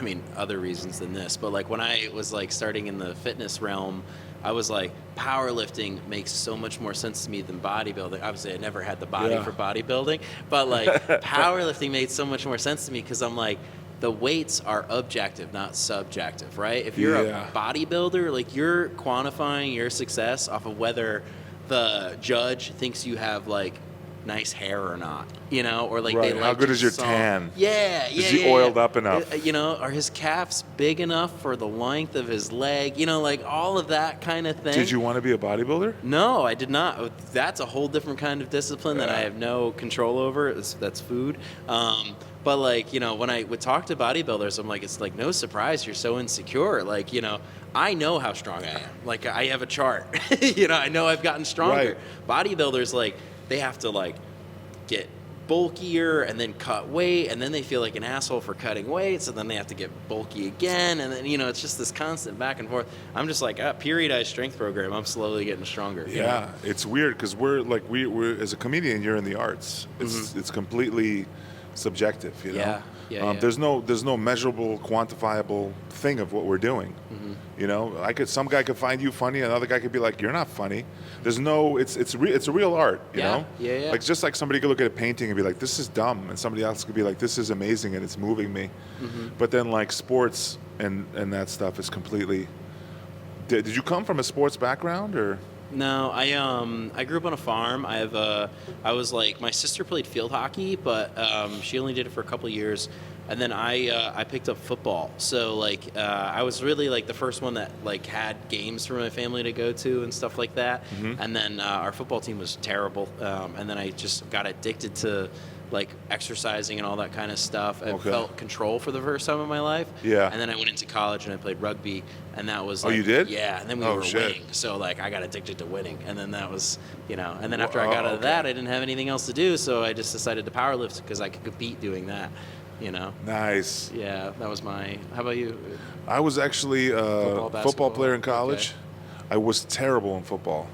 mean, other reasons than this, but like when I was like starting in the fitness realm, I was like, powerlifting makes so much more sense to me than bodybuilding. Obviously, I never had the body for bodybuilding, but like powerlifting made so much more sense to me because I'm like, the weights are objective, not subjective, right? If you're a bodybuilder, like you're quantifying your success off of whether the judge thinks you have like nice hair or not, you know, or like they like how good is your tan? Is he oiled up enough? You know, are his calves big enough for the length of his leg? You know, like all of that kind of thing. Did you want to be a bodybuilder? No, I did not. That's a whole different kind of discipline that I have no control over. That's food. But like, you know, when I would talk to bodybuilders, I'm like, it's like no surprise you're so insecure. Like, you know, I know how strong I am. Like I have a chart. You know, I know I've gotten stronger. Right. Bodybuilders, like, they have to like get bulkier and then cut weight, and then they feel like an asshole for cutting weight, so then they have to get bulky again, and then, you know, it's just this constant back and forth. I'm just like, periodized strength program, I'm slowly getting stronger. Yeah, you know? it's weird because we're as a comedian, you're in the arts. It's completely subjective, you know. There's no measurable, quantifiable thing of what we're doing. You know, some guy could find you funny, another guy could be like, you're not funny. There's no, it's a real art, you know. Like just like somebody could look at a painting and be like, this is dumb, and somebody else could be like, this is amazing and it's moving me. But then like sports and that stuff is completely. Did you come from a sports background or? No, I grew up on a farm. I was like, my sister played field hockey, but she only did it for a couple of years, and then I picked up football. So like I was really like the first one that like had games for my family to go to and stuff like that. And then our football team was terrible, and then I just got addicted to like exercising and all that kind of stuff. I felt control for the first time in my life. Yeah. And then I went into college and I played rugby, and that was like, you did? Yeah. And then we were winning, so like I got addicted to winning, and then that was, you know. And then after I got out of that, I didn't have anything else to do, so I just decided to powerlift because I could compete doing that. You know. Nice. Yeah, that was my. How about you? I was actually a football player in college. Okay. I was terrible in football.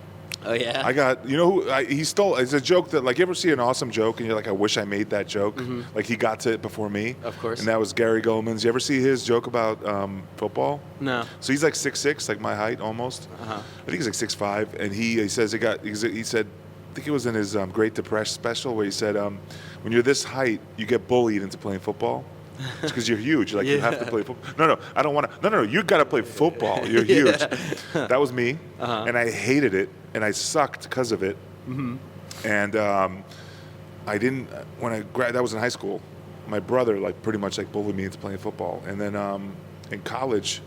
Oh yeah. I got, you know who he stole. It's a joke that like, you ever see an awesome joke and you're like, I wish I made that joke. Like he got to it before me. Of course. And that was Gary Goldman's. You ever see his joke about football? No. So he's like 6'6", like my height almost. I think he's like 6'5", and he says he said, I think it was in his Great Depression special where he said, when you're this height, you get bullied into playing football. It's because you're huge. Like you have to play football. No, I don't want to. No, you got to play football. You're huge. That was me, and I hated it, and I sucked because of it. And I didn't. When I that was in high school. My brother like pretty much like bullied me into playing football, and then in college,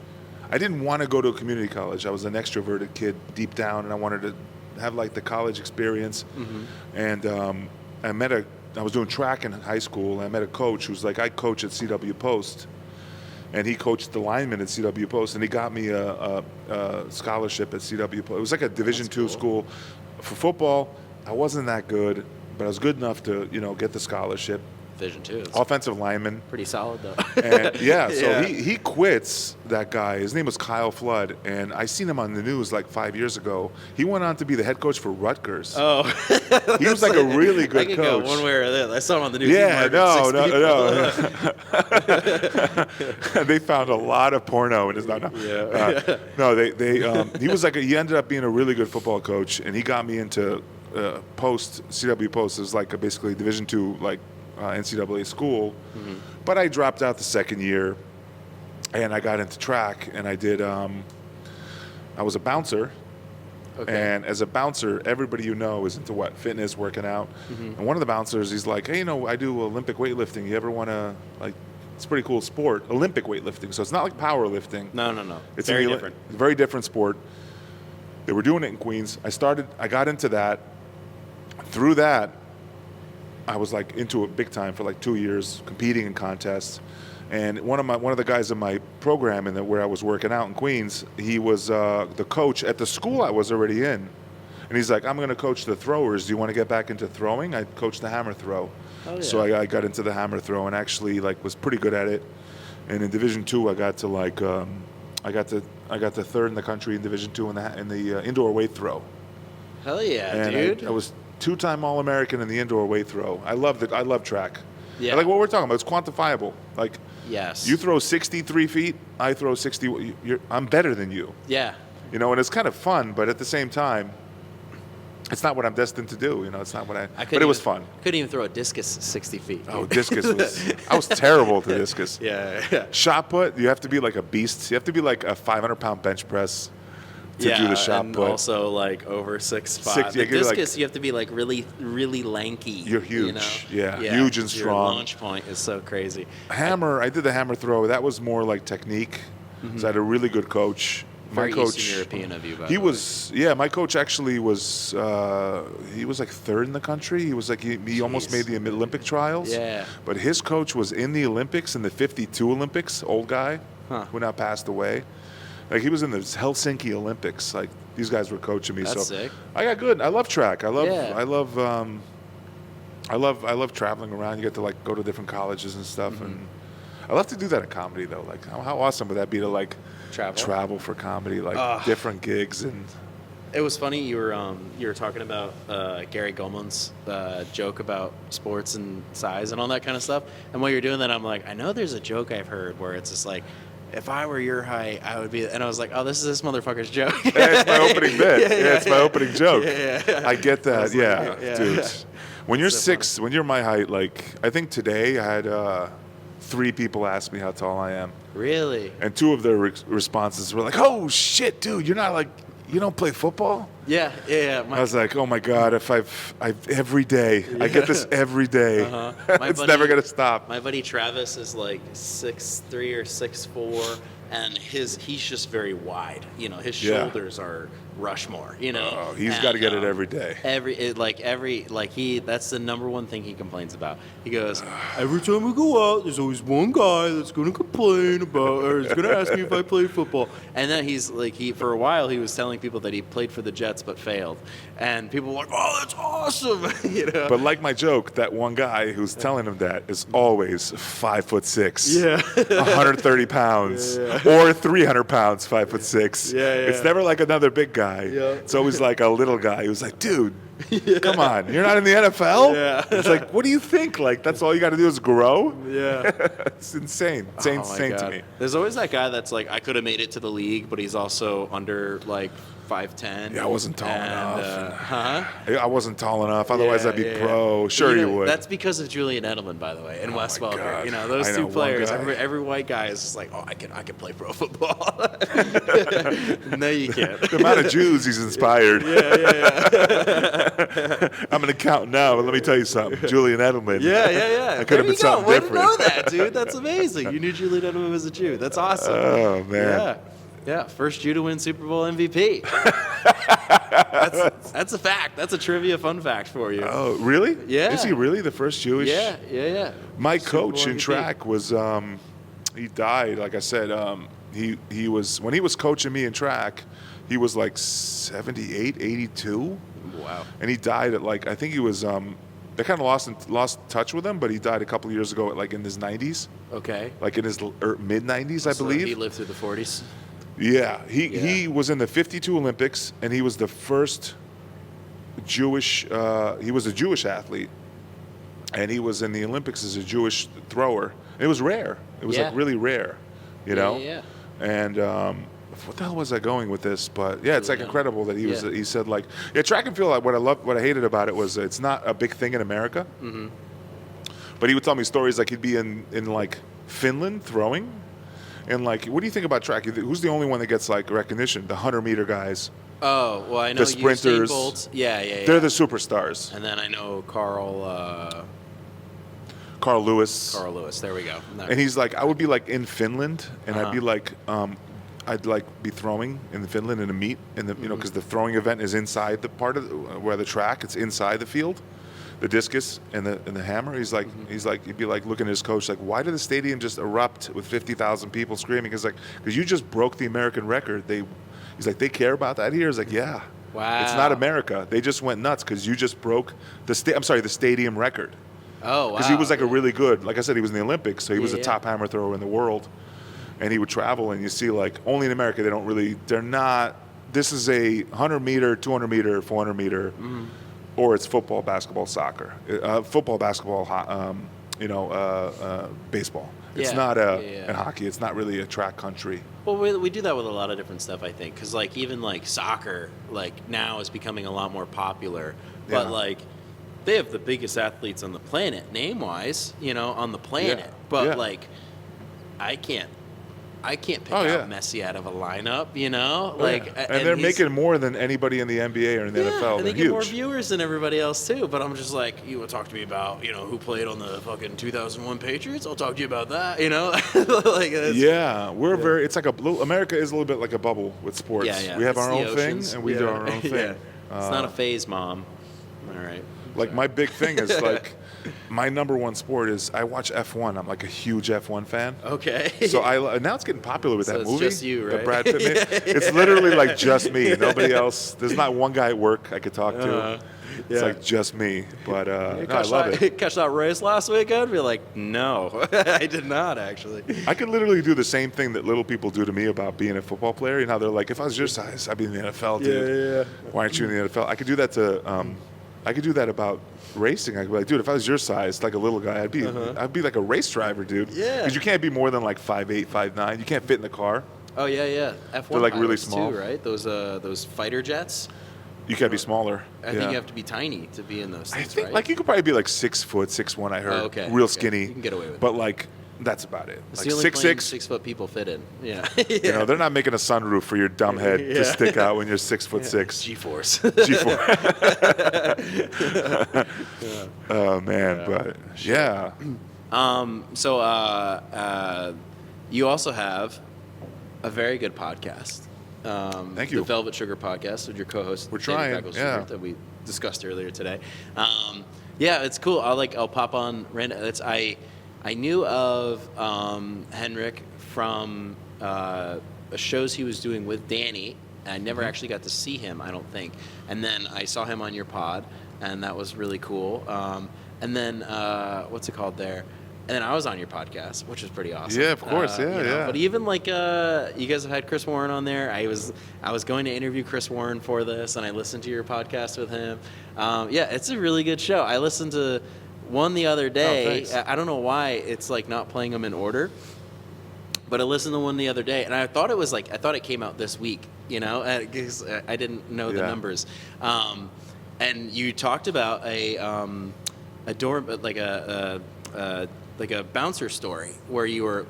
I didn't want to go to a community college. I was an extroverted kid deep down, and I wanted to have like the college experience. And I was doing track in high school, and I met a coach who's like, I coach at CW Post, and he coached the linemen at CW Post, and he got me a scholarship at CW Post. It was like a Division II school. For football, I wasn't that good, but I was good enough to, you know, get the scholarship. Division II. Offensive lineman. Pretty solid though. And so he quits, that guy. His name was Kyle Flood, and I seen him on the news like 5 years ago. He went on to be the head coach for Rutgers. Oh. He was like a really good coach. I could go one way or the other. I saw him on the news. Yeah, no. They found a lot of porno in his he was like he ended up being a really good football coach, and he got me into CW Post. It was like basically Division II like NCAA school. But I dropped out the second year, and I got into track, and I did. I was a bouncer. Okay. And as a bouncer, everybody you know is into what? Fitness, working out. And one of the bouncers, he's like, hey, you know, I do Olympic weightlifting. You ever want to, like, it's a pretty cool sport, Olympic weightlifting. So it's not like powerlifting. No. It's very different. Very different sport. They were doing it in Queens. I got into that. Through that, I was like into it big time for like 2 years, competing in contests. And one of the guys in my program where I was working out in Queens, he was the coach at the school I was already in. And he's like, I'm going to coach the throwers. Do you want to get back into throwing? I coached the hammer throw. Oh, yeah. So I got into the hammer throw and actually like was pretty good at it. And in Division II, I got to like I got to third in the country in Division II in the indoor weight throw. Hell yeah, And dude. I was 2-time All-American in the indoor weight throw. I loved it. I love track. Yeah. I like what we're talking about. It's quantifiable. Like, Yes. you throw 63 feet, I throw 60. I'm better than you. Yeah. You know, and it's kind of fun, but at the same time, it's not what I'm destined to do. You know, it's not what but it was fun. Couldn't even throw a discus 60 feet. Oh, discus was. I was terrible to discus. Yeah. Shot put, you have to be like a beast. You have to be like a 500-pound bench press to do the shot and put. Also like over 6'5". Six- The you could, like- discus, you have to be like really, really lanky. You're huge. You know? Yeah, huge and Your strong. launch point is so crazy. Hammer, I did the hammer throw. That was more like technique. So I had a really good coach. Very My coach, Eastern European of you, by he the was, my coach actually was, he was like third in the country. He was like, he almost made the Olympic trials. Yeah. But his coach was in the Olympics, in the 52 Olympics, old guy, who now passed away. Like, he was in the Helsinki Olympics. Like, these guys were coaching me. That's so sick. I got good. I love track. I love traveling around. You get to like go to different colleges and stuff. And I love to do that in comedy though. Like, how awesome would that be to like travel for comedy, like different gigs? And It was funny you were talking about Gary Goldman's joke about sports and size and all that kind of stuff. And while you're doing that, I'm like, I know there's a joke I've heard where it's just like, if I were your height, I would be. And I was like, oh, this is this motherfucker's joke. yeah, it's my opening bit. It's my opening joke. Yeah. I get that. Yeah, yeah. dude. When you're So 6, when you're my height, like I think today I had 3 people ask me how tall I am, Really? and 2 of their responses were like, "Oh shit, dude, you're not like you don't play football." Yeah. I was like, oh my God, if I've every day, I get this every day. It's never going to stop. My buddy Travis is like 6'3" or 6'4", and he's just very wide. You know, his shoulders are Rushmore. You know, Oh, he's got to get it every day. That's the number one thing he complains about. He goes, every time we go out, there's always one guy that's gonna complain about, or is gonna ask me if I play football. And then he's like, for a while he was telling people that he played for the Jets but failed, and people were like, oh, that's awesome. You know. But like my joke, that one guy who's telling him that is always 5'6", 130 pounds, or 300 pounds, 5'6". It's never like another big guy. It's always like a little guy who's like, dude, come on, you're not in the NFL? It's like, what do you think? Like, that's all you got to do is grow? It's insane. It's insane to me. There's always that guy that's like, I could have made it to the league, but he's also under like 5'10". Yeah, I wasn't tall enough. I I wasn't tall enough. Otherwise, I'd be pro. Sure, you would. That's because of Julian Edelman, by the way, and Wes my Welker. God. You know, those I know, two one players. guy. Every white guy is just like, oh, I can play pro football. No, you can't. The amount of Jews he's inspired. I'm an accountant now, but let me tell you something. Julian Edelman. Yeah. I could have been something Way different. to know that, dude. That's amazing. You knew Julian Edelman was a Jew. That's awesome. Oh, man. Yeah. First Jew to win Super Bowl MVP. That's a fact. That's a trivia fun fact for you. Oh, really? Yeah. Is he really the first Jewish? Yeah. My Super Bowl coach in MVP. track was, he died, like I said, he was, when he was coaching me in track, he was like 78, 82. Wow. And he died at like, I think he was, they kind of lost touch with him, but he died a couple of years ago at like in his 90s. Okay. Like in his mid-90s, I So believe. he lived through the 40s. Yeah, he was in the 52 Olympics, and he was the first Jewish. He was a Jewish athlete, and he was in the Olympics as a Jewish thrower. It was rare. It was like really rare, you know. Yeah. And what the hell was I going with this? But yeah, it's like incredible that he was. He said like, track and field. What I hated about it was it's not a big thing in America. Mm-hmm. But he would tell me stories like he'd be in like Finland throwing. And like, what do you think about track? Who's the only one that gets like recognition? The 100-meter guys. Oh, well, I know The sprinters. Usain Bolt. Yeah. They're the superstars. And then I know Carl Lewis. There we go. No. And he's like, I would be like in Finland, and I'd Uh-huh. be like, I'd like be throwing in Finland in a meet, in the because the throwing event is inside the part of where the track. It's inside the field. The discus and the hammer. He's like, he'd be like looking at his coach, like, why did the stadium just erupt with 50,000 people screaming? He's like, because you just broke the American record. He's like, they care about that here. He's like, yeah. Wow. It's not America. They just went nuts because you just broke the stadium record. Oh, wow. Because he was like a really good, like I said, he was in the Olympics, so he was a Yeah. top hammer thrower in the world. And he would travel, and you see, like, only in America, they're not, this is a 100-meter, 200-meter, 400-meter, or it's football, basketball, soccer. Football, basketball, baseball. It's Yeah. not Yeah. in hockey, it's not really a track country. Well, we do that with a lot of different stuff, I think, because like even like soccer, like now is becoming a lot more popular, but Yeah. like they have the biggest athletes on the planet, name-wise, on the planet. Yeah. But Yeah. like, I can't pick Oh, yeah. out Messi out of a lineup, And they're making more than anybody in the NBA or in the NFL. And They're they get more huge. viewers than everybody else too. But I'm just like, you want to talk to me about, who played on the fucking 2001 Patriots? I'll talk to you about that. Like Yeah, very. It's like America is a little bit like a bubble with sports. Yeah. We have It's our the own thing, oceans. and we do our own thing. Yeah. It's not a phase, Mom. All right. Like my big thing is like my number one sport is I watch F1. I'm like a huge F1 fan. Okay. So now it's getting popular with So that it's movie. just you, The right? Brad Pitt movie. It's literally like just me. Nobody else. There's not one guy at work I could talk to. It's like just me. But no, I love it. Catch that race last weekend? Be like, no, I did not actually. I could literally do the same thing that little people do to me about being a football player. They're like, if I was your size, I'd be in the NFL, dude. Yeah. Why aren't you in the NFL? I could do that I could do that about racing. I could be like, dude, if I was your size, like a little guy, I'd be like a race driver, dude. Yeah. Because you can't be more than like 5'8", 5'9". You can't fit in the car. Oh yeah. F1 They're, like, really pilots, small. too, right? Those fighter jets. You can't be smaller. I think you have to be tiny to be in those I things, think right? like you could probably be like 6 foot, 6'1", I heard. Oh, okay. Real Okay. skinny. You can get away with it. But like that's about it. It's Like the only plane 6'6". 6 foot people fit in. Yeah. They're not making a sunroof for your dumb head to stick out when you're 6'6". G-force. G4. Oh man, but yeah. So you also have a very good podcast. Thank you. The Velvet Sugar Podcast with your co-host. We're David trying, Beckles yeah. Sugar, that we discussed earlier today. Yeah, it's cool. I'll pop on random. I knew of Henrik from shows he was doing with Danny. I never actually got to see him, I don't think. And then I saw him on your pod, and that was really cool. And then what's it called there? And then I was on your podcast, which is pretty awesome. Yeah, of course. Yeah. But even like you guys have had Chris Warren on there. I was going to interview Chris Warren for this, and I listened to your podcast with him. Yeah, it's a really good show. I listened to one the other day. thanks. I don't know why it's like not playing them in order, but I listened to one the other day, and I thought it came out this week. Because I didn't know the numbers. And you talked about a dorm, like a bouncer story where you were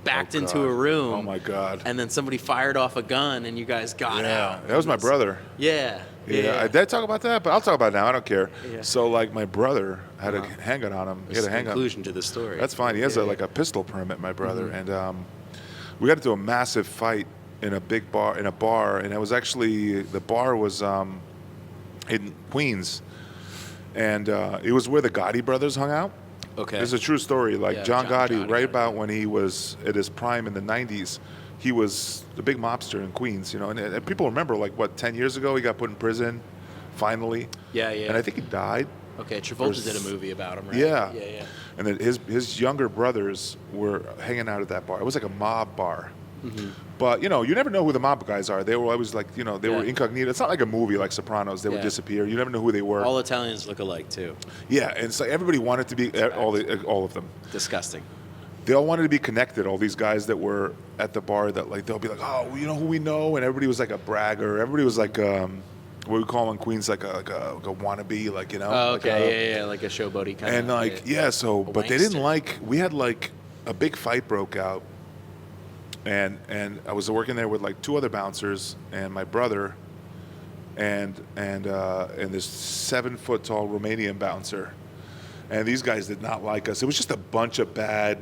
backed into a room. Oh my God. And then somebody fired off a gun and you guys got out. That was my brother. Yeah. Did I talk about that? But I'll talk about it now. I don't care. Yeah. So like my brother had a handgun on him. He had a handgun. Conclusion to the story. That's fine. He has a pistol permit, my brother, and we got into a massive fight in a bar, and it was actually the bar was in Queens, and it was where the Gotti brothers hung out. Okay. It's a true story. Like Yeah, John Gotti, Johnny right Gotti. about when he was at his prime in the 90s, he was the big mobster in Queens, and people remember 10 years ago he got put in prison, finally. Yeah. And I think he died. Okay, Travolta did a movie about him, right? Yeah. Yeah. And then his younger brothers were hanging out at that bar. It was like a mob bar. Mm-hmm. But, you never know who the mob guys are. They were always they were incognito. It's not like a movie like Sopranos. They would disappear. You never know who they were. All Italians look alike too. Yeah, and so everybody wanted to be, all of them. Disgusting. They all wanted to be connected, all these guys that were at the bar that they'll be like, oh, you know who we know? And everybody was like a bragger. Everybody was like, what we call in Queens, like a wannabe, Oh, okay, like a showboaty kind and of. but they didn't we had a big fight broke out, and I was working there with two other bouncers and my brother, and this 7 foot tall Romanian bouncer, and these guys did not like us. It was just a bunch of bad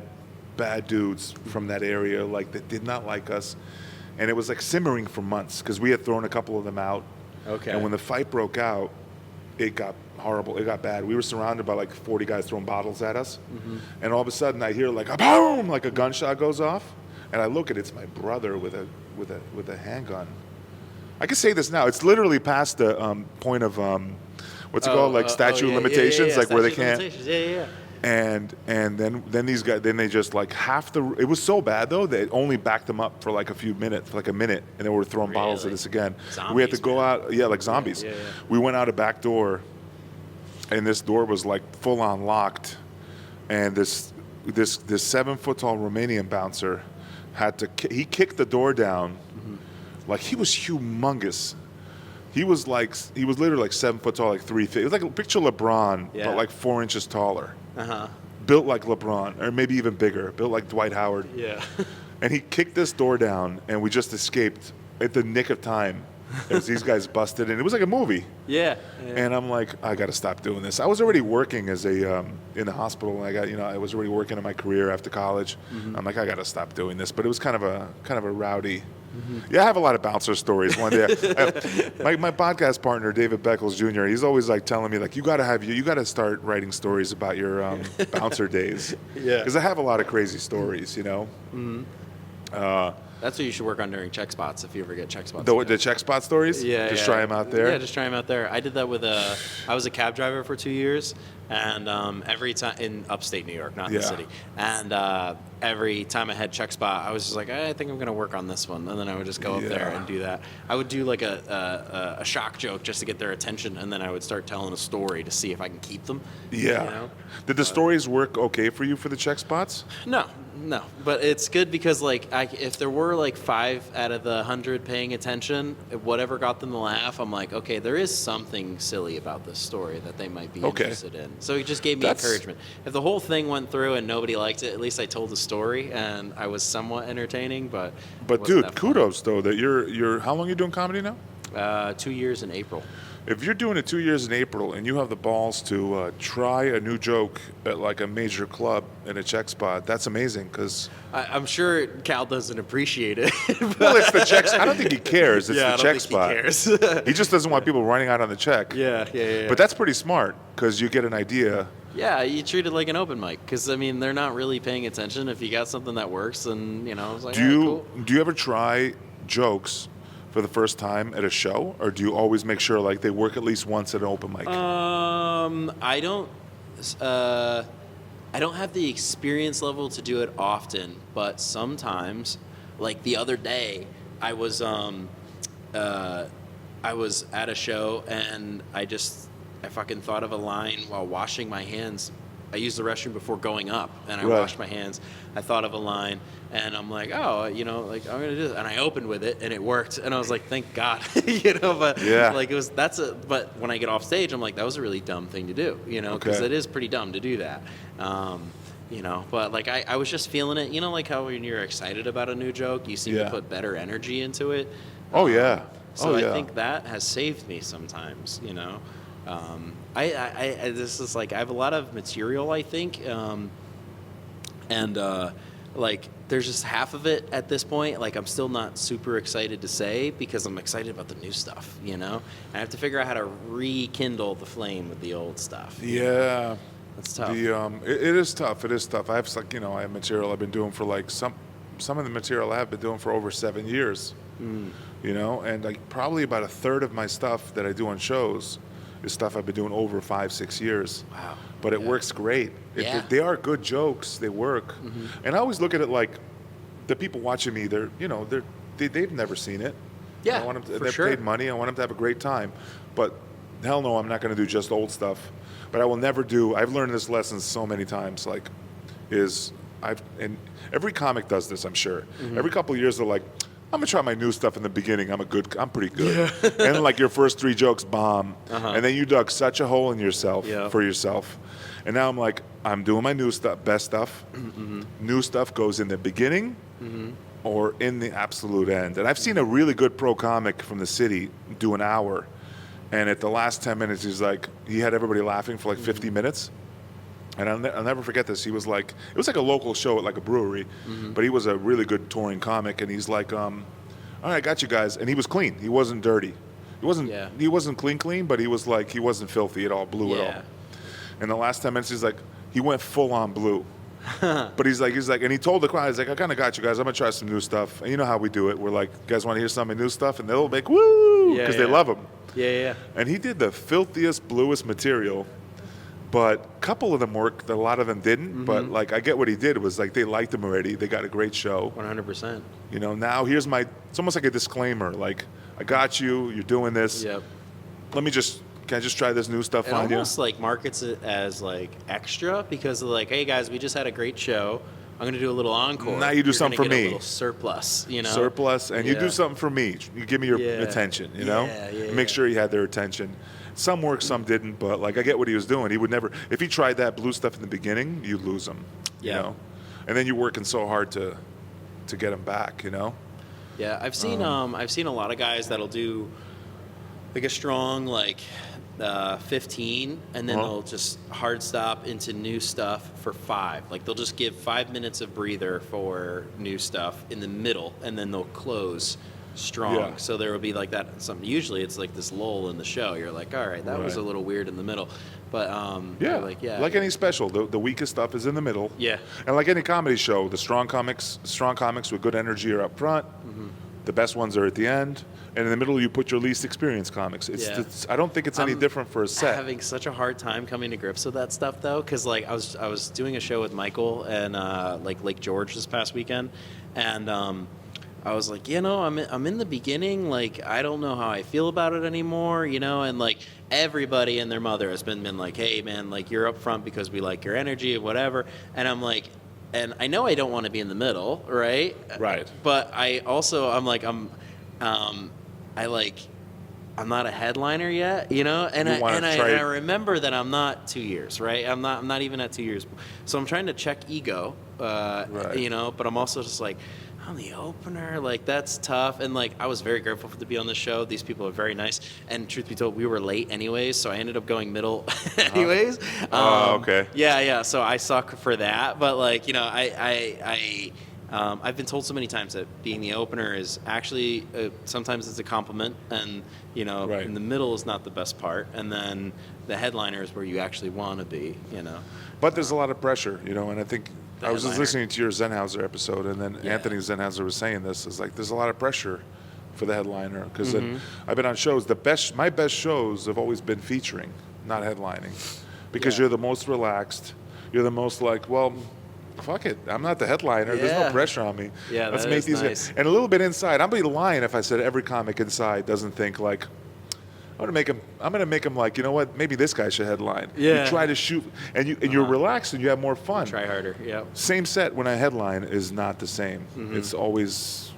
dudes from that area that did not like us, and it was simmering for months because we had thrown a couple of them out. Okay. And when the fight broke out, it got horrible. It got bad. We were surrounded by 40 guys throwing bottles at us. Mm-hmm. And all of a sudden I hear a boom, like a gunshot goes off. And I look it's my brother with a handgun. I can say this now. It's literally past the point of what's it called, like statute of limitations, like where they can't. Yeah. And then these guys, then they just like it was so bad though that it only backed them up for like a few minutes, for like a minute, and then we were throwing bottles at us again. Zombies, we had to go out, like zombies. Yeah. We went out a back door, and this door was like full on locked, and this 7-foot tall Romanian bouncer he kicked the door down, like he was humongous. He was literally like 7 foot tall, like 3 feet. It was like picture LeBron, but like 4 inches taller. Built like LeBron, or maybe even bigger. Built like Dwight Howard. Yeah. And he kicked this door down, and we just escaped at the nick of time as these guys busted in. It was like a movie. Yeah. And I'm like, I got to stop doing this. I was already working as a in the hospital, and I was already working in my career after college. I'm like, I got to stop doing this. But it was kind of a rowdy. Yeah, I have a lot of bouncer stories. One day, my podcast partner David Beckles Jr. He's always like telling me like you got to start writing stories about your bouncer days. Yeah, because I have a lot of crazy stories, you know. That's what you should work on during check spots if you ever get check spots. The check spot stories? Yeah. Just try them out there? Yeah, just try them out there. I did that with I was a cab driver for 2 years, and every time in upstate New York, not in the city. And every time I had check spot, I was just like, I think I'm going to work on this one. And then I would just go up there and do that. I would do like a shock joke just to get their attention, and then I would start telling a story to see if I can keep them. Yeah. You know? Did the stories work okay for you for the check spots? No, but it's good because like if there were like 5 out of the 100 paying attention, whatever got them to laugh, I'm like, okay, there is something silly about this story that they might be interested in. So it just gave me encouragement. If the whole thing went through and nobody liked it, at least I told the story and I was somewhat entertaining. But dude, kudos though that you're how long are you doing comedy now? 2 years in April. If you're doing it 2 years in April and you have the balls to try a new joke at like a major club in a check spot, that's amazing because I'm sure Cal doesn't appreciate it. Well, it's the checks. I don't think he cares. It's the check spot. He cares. He just doesn't want people running out on the check. Yeah. But that's pretty smart because you get an idea. Yeah, you treat it like an open mic because I mean they're not really paying attention. If you got something that works, then it's like, Do you ever try jokes for the first time at a show, or do you always make sure like they work at least once at an open mic? I don't have the experience level to do it often, but sometimes, like the other day, I was at a show and I fucking thought of a line while washing my hands. I used the restroom before going up, and I washed my hands. I thought of a line, and I'm like, I'm gonna do this, and I opened with it, and it worked, and I was like, thank God, But like but when I get off stage, I'm like, that was a really dumb thing to do, because it is pretty dumb to do that, But like I was just feeling it, like how when you're excited about a new joke, you seem to put better energy into it. So I think that has saved me sometimes, this is like I have a lot of material, I think, and like there's just half of it at this point. Like I'm still not super excited to say because I'm excited about the new stuff. I have to figure out how to rekindle the flame with the old stuff. Yeah, that's tough. It is tough. It is tough. I have I have material I've been doing for like some of the material I have been doing for over 7 years. And like probably about a third of my stuff that I do on shows is stuff I've been doing over 5-6 years. Wow. But it works great. They are good jokes. They work. And I always look at it like the people watching me, they've never seen it. Yeah, I want them for they've sure. paid money. I want them to have a great time. But hell no, I'm not going to do just old stuff. But I will never do, I've learned this lesson so many times, and every comic does this, I'm sure. Every couple of years they're like, I'm gonna try my new stuff in the beginning. I'm pretty good. Yeah. And then like your first 3 jokes bomb, and then you dug such a hole in yourself for yourself. And now I'm like, I'm doing my new stuff, best stuff. New stuff goes in the beginning or in the absolute end. And I've seen a really good pro comic from the city do an hour, and at the last 10 minutes, he had everybody laughing for like 50 minutes. And I'll never forget this. He was like, it was like a local show at like a brewery, but he was a really good touring comic. And he's like, all right, I got you guys. And he was clean. He wasn't dirty. He wasn't clean, but he was like, he wasn't filthy at all, blue at all. And the last 10 minutes, he went full on blue. But he's like, and he told the crowd, he's like, I kind of got you guys. I'm gonna try some new stuff. And you know how we do it. We're like, you guys want to hear some new stuff? And they'll make woo because they love him. Yeah. And he did the filthiest, bluest material. But a couple of them worked, a lot of them didn't. But like, I get what he did was like, they liked him already. They got a great show. 100%. You know, now here's it's almost like a disclaimer. Like, I got you. You're doing this. Yep. Can I just try this new stuff It on you? almost like markets it as like extra because they're like, hey guys, we just had a great show. I'm gonna do a little encore. Now you do something for get me. A little surplus, you know. Surplus, and you do something for me. You give me your attention, you know. Make sure you had their attention. Some worked, some didn't, but like I get what he was doing. He would never, if he tried that blue stuff in the beginning, you'd lose him. You know, and then you're working so hard to get him back. You know. Yeah, I've seen a lot of guys that'll do like a strong 15, and then they'll just hard stop into new stuff for 5. Like they'll just give 5 minutes of breather for new stuff in the middle, and then they'll close strong. Yeah. So there will be like that. Usually it's like this lull in the show. You're like, all right, that was a little weird in the middle, but like any special, the weakest stuff is in the middle. Yeah. And like any comedy show, the strong comics with good energy are up front. The best ones are at the end, and in the middle you put your least experienced comics. I don't think it's any different for a set. I'm having such a hard time coming to grips with that stuff though, because like I was doing a show with Michael and like Lake George this past weekend, and I was like, I'm in the beginning, like I don't know how I feel about it anymore, and like everybody and their mother has been like, hey man, like you're up front because we like your energy and whatever, and I'm like. And I know I don't want to be in the middle, right? Right. But I'm not a headliner yet, And I remember that I'm not 2 years, right? I'm not even at 2 years. So I'm trying to check ego, But I'm also just like, I'm the opener, like that's tough. And like I was very grateful to be on the show. These people are very nice. And truth be told, we were late anyways, so I ended up going middle anyways. Okay. Yeah. So I suck for that. But like, I've been told so many times that being the opener is actually sometimes it's a compliment, and in the middle is not the best part, and then the headliner is where you actually want to be, But there's a lot of pressure, and I think I was just listening to your Zenhauser episode, and then Anthony Zenhauser was saying this is like there's a lot of pressure for the headliner because I've been on shows. My best shows have always been featuring, not headlining, because you're the most relaxed. You're the most like, well, fuck it, I'm not the headliner. There's no pressure on me. Yeah, let's make these nice. And a little bit inside. I'm gonna be lying if I said every comic inside doesn't think like. I'm gonna make him like, you know what? Maybe this guy should headline. Yeah. You try to shoot, and you're relaxed and you have more fun. Try harder. Yeah. Same set when I headline is not the same. It's always,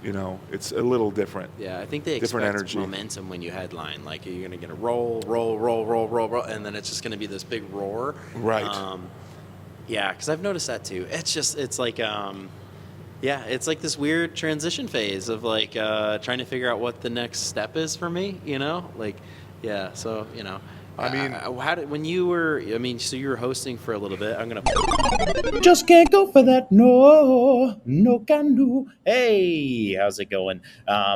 it's a little different. Yeah, I think they different expect energy. Momentum when you headline. Like you're gonna get a roll, and then it's just gonna be this big roar. Right. Yeah, because I've noticed that too. It's like. Yeah, it's like this weird transition phase of like trying to figure out what the next step is for me, Like, yeah, so, I mean, so you were hosting for a little bit. I'm going to... Just can't go for that, no can do. Hey, how's it going?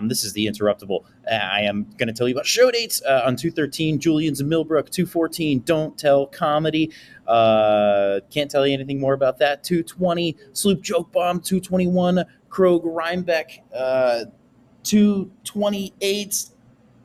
This is The Interruptible. I am going to tell you about show dates on 213, Julian's in Millbrook, 214, Don't Tell Comedy. Can't tell you anything more about that. 220, Sloop Joke Bomb, 221, Krog Rhinebeck, 228,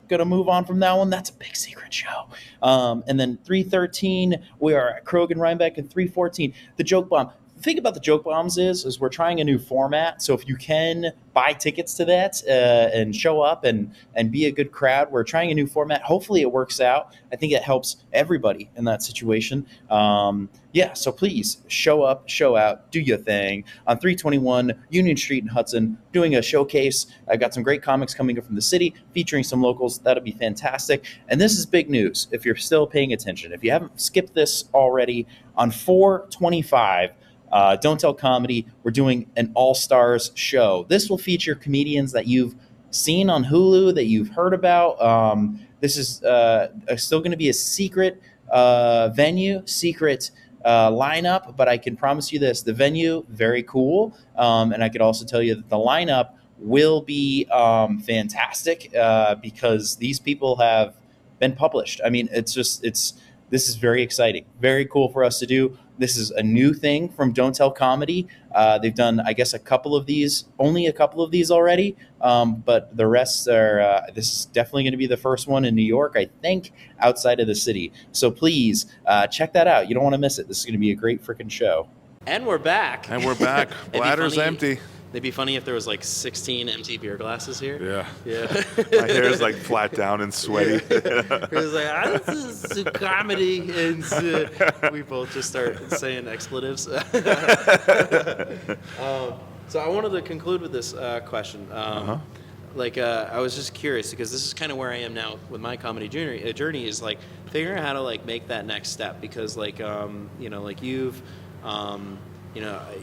gonna move on from that one. That's a big secret show. And then 313, we are at Krog and Rhinebeck, and 314, the Joke Bomb. The thing about the Joke Bombs is we're trying a new format. So if you can buy tickets to that and show up and be a good crowd, we're trying a new format. Hopefully it works out. I think it helps everybody in that situation. So please show up, show out, do your thing. On 321 Union Street in Hudson, doing a showcase. I got some great comics coming up from the city, featuring some locals. That'll be fantastic. And this is big news if you're still paying attention. If you haven't skipped this already, on 4/25, Don't Tell Comedy, we're doing an all-stars show. This will feature comedians that you've seen on Hulu, that you've heard about. This is still going to be a secret venue, secret lineup, but I can promise you this, the venue, very cool. And I could also tell you that the lineup will be fantastic because these people have been published. I mean, this is very exciting, very cool for us to do. This is a new thing from Don't Tell Comedy. They've done, I guess, only a couple of these already, but the rest are, this is definitely going to be the first one in New York, I think, outside of the city. So please check that out. You don't want to miss it. This is going to be a great freaking show. And we're back. Bladder's empty. It'd be funny if there was like 16 empty beer glasses here. Yeah. My hair is like flat down and sweaty. It was like, this is comedy, and we both just start saying expletives. So I wanted to conclude with this question. I was just curious because this is kind of where I am now with my comedy journey is like figuring out how to like make that next step because like you've.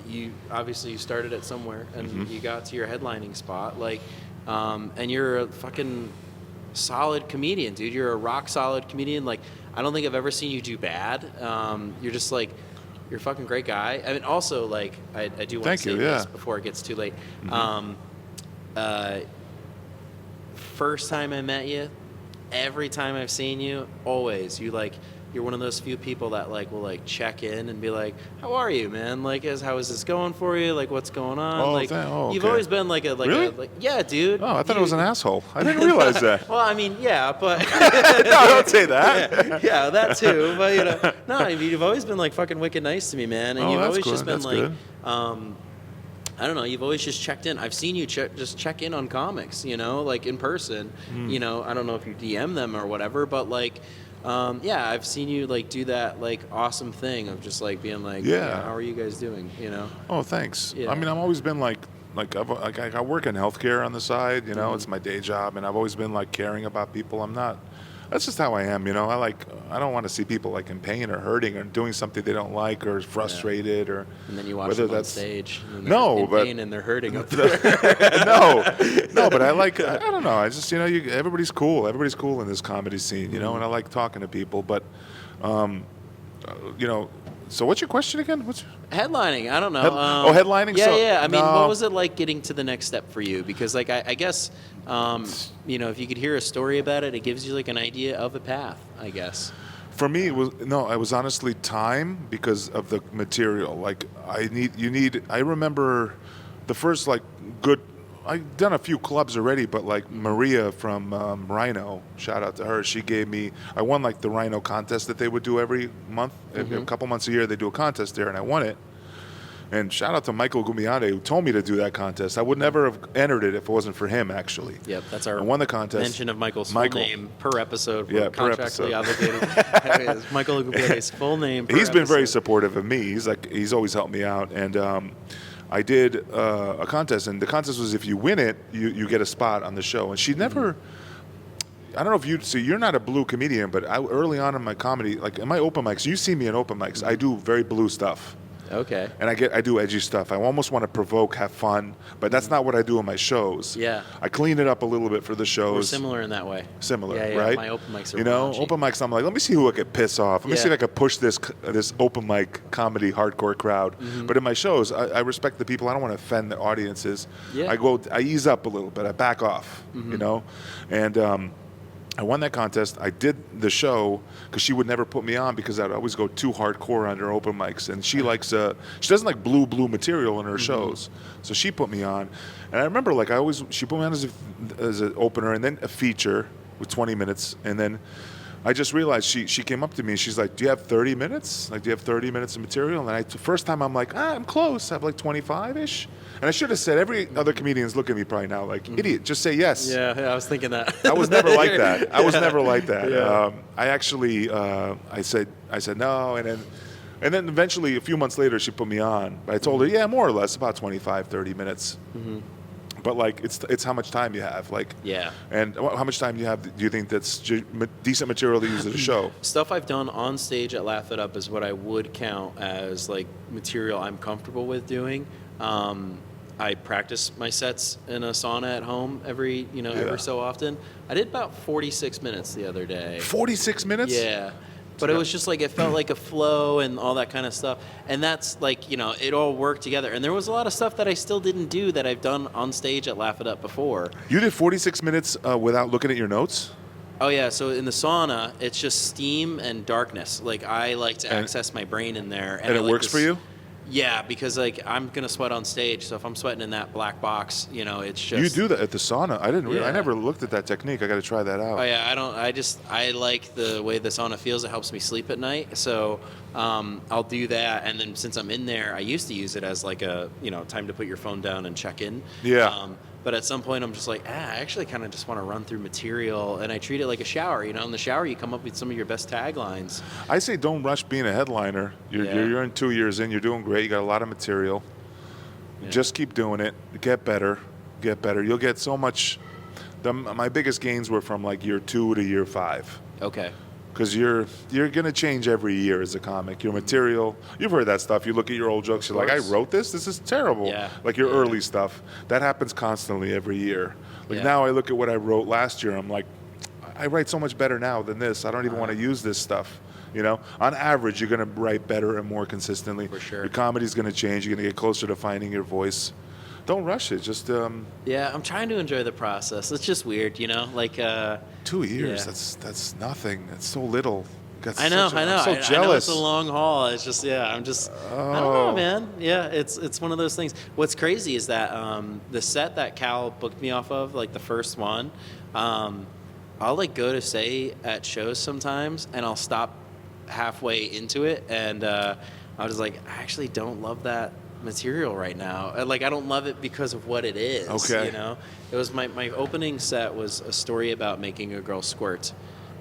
You obviously you started it somewhere and you got to your headlining spot, and you're a fucking solid comedian, dude. You're a rock solid comedian. Like, I don't think I've ever seen you do bad. You're just like, you're a fucking great guy. I mean, also, like, I do want to say this before it gets too late. First time I met you, every time I've seen you, always, you're one of those few people that like will like check in and be like, "How are you, man? Like, how is this going for you? Like, what's going on?" You've always been like yeah, dude. Oh, I thought I was an asshole. I didn't realize that. Well, I mean, yeah, but no, don't say that. Yeah, that too. But no, I mean, you've always been like fucking wicked nice to me, man, and you've always just been like, I don't know. You've always just checked in. I've seen you just check in on comics, like in person. I don't know if you DM them or whatever, but like. I've seen you like do that like awesome thing of just like being like, how are you guys doing? Oh, thanks. Yeah. I mean, I've always been I work in healthcare on the side. It's my day job, and I've always been like caring about people. That's just how I am. I don't want to see people like in pain or hurting or doing something they don't like or frustrated or. And then you watch them on stage. And pain and they're hurting up there. no, but I don't know. I just everybody's cool. Everybody's cool in this comedy scene, and I like talking to people. But, so what's your question again? Headlining? I don't know. Headlining? Yeah. I mean, what was it like getting to the next step for you? Because like I guess. If you could hear a story about it, it gives you like an idea of a path, I guess. For me, it was honestly time because of the material. Like I remember the first like good, I've done a few clubs already, but like Maria from Rhino, shout out to her. She gave me, I won like the Rhino contest that they would do every month, a couple months a year. They do a contest there and I won it. And shout out to Michael Gumiade who told me to do that contest. I would never have entered it if it wasn't for him, actually. Yep, that's our I won the contest. Mention of Michael's full name per episode. We're contractually obligated. Michael Gumiade's full name per He's been episode. very supportive of me. He's always helped me out. And I did a contest, and the contest was if you win it, you get a spot on the show. And she never... I don't know if you're not a blue comedian, but early on in my comedy, like in my open mics, you see me in open mics, I do very blue stuff. Okay. And I do edgy stuff. I almost want to provoke, have fun, but that's not what I do in my shows. Yeah. I clean it up a little bit for the shows. We're similar in that way. Similar, yeah, right? My open mics are raunchy. Open mics, I'm like, let me see who I could piss off. Let me see if I could push this open mic comedy hardcore crowd. But in my shows, I respect the people. I don't want to offend the audiences. Yeah. I ease up a little bit. I back off, and I won that contest. I did the show because she would never put me on because I'd always go too hardcore on her open mics, and she likes she doesn't like blue material in her shows, so she put me on. And I remember she put me on as an opener and then a feature with 20 minutes, and then I just realized she came up to me and she's like, "Do you have 30 minutes? Like, do you have 30 minutes of material?" And the first time I'm like, "I'm close. I have like 25-ish." And I should have said, every other comedian's looking at me probably now like, "Idiot, just say yes." Yeah, I was thinking that. I was never like that. I was never like that. Yeah. I actually, I said no, and then eventually a few months later she put me on. But I told her, yeah, more or less about 25, 30 minutes. But like, it's how much time you have, like. Yeah. And how much time do you think that's decent material to use at a show? Stuff I've done on stage at Laugh It Up is what I would count as like material I'm comfortable with doing. I practice my sets in a sauna at home every so often. I did about 46 minutes the other day. 46 minutes? Yeah. But it was just like, it felt like a flow and all that kind of stuff. And that's like, it all worked together. And there was a lot of stuff that I still didn't do that I've done on stage at Laugh It Up before. You did 46 minutes without looking at your notes? Oh yeah, so in the sauna, it's just steam and darkness. Like I like to access my brain in there, and I it like works for you. Yeah, because like I'm gonna sweat on stage, so if I'm sweating in that black box, it's just. You do that at the sauna? I didn't. I Yeah. never looked at that technique. I got to try that out. Oh yeah, I like the way the sauna feels. It helps me sleep at night, so I'll do that. And then since I'm in there, I used to use it as like a time to put your phone down and check in. Yeah. But at some point, I'm just like, I actually kind of just want to run through material, and I treat it like a shower. In the shower, you come up with some of your best taglines. I say don't rush being a headliner. You're in 2 years in. You're doing great. You got a lot of material. Yeah. Just keep doing it. Get better. Get better. You'll get so much. My biggest gains were from like year 2 to year 5. Okay. Because you're going to change every year as a comic. Your material, you've heard that stuff. You look at your old jokes, you're like, I wrote this? This is terrible. Yeah. Like your early stuff. That happens constantly every year. Like now I look at what I wrote last year, I'm like, I write so much better now than this. I don't even want to use this stuff. On average, you're going to write better and more consistently. For sure. Your comedy's going to change. You're going to get closer to finding your voice. Don't rush it. Just yeah, I'm trying to enjoy the process. It's just weird, like 2 years. Yeah. That's nothing. That's so little. I know. I'm so jealous. I know it's a long haul. It's just I'm just I don't know, man. Yeah, it's one of those things. What's crazy is that the set that Cal booked me off of, like the first one, I'll like go to say at shows sometimes, and I'll stop halfway into it, and I was like, I actually don't love that material right now. Like I don't love it because of what it is. Okay. It was my opening set was a story about making a girl squirt.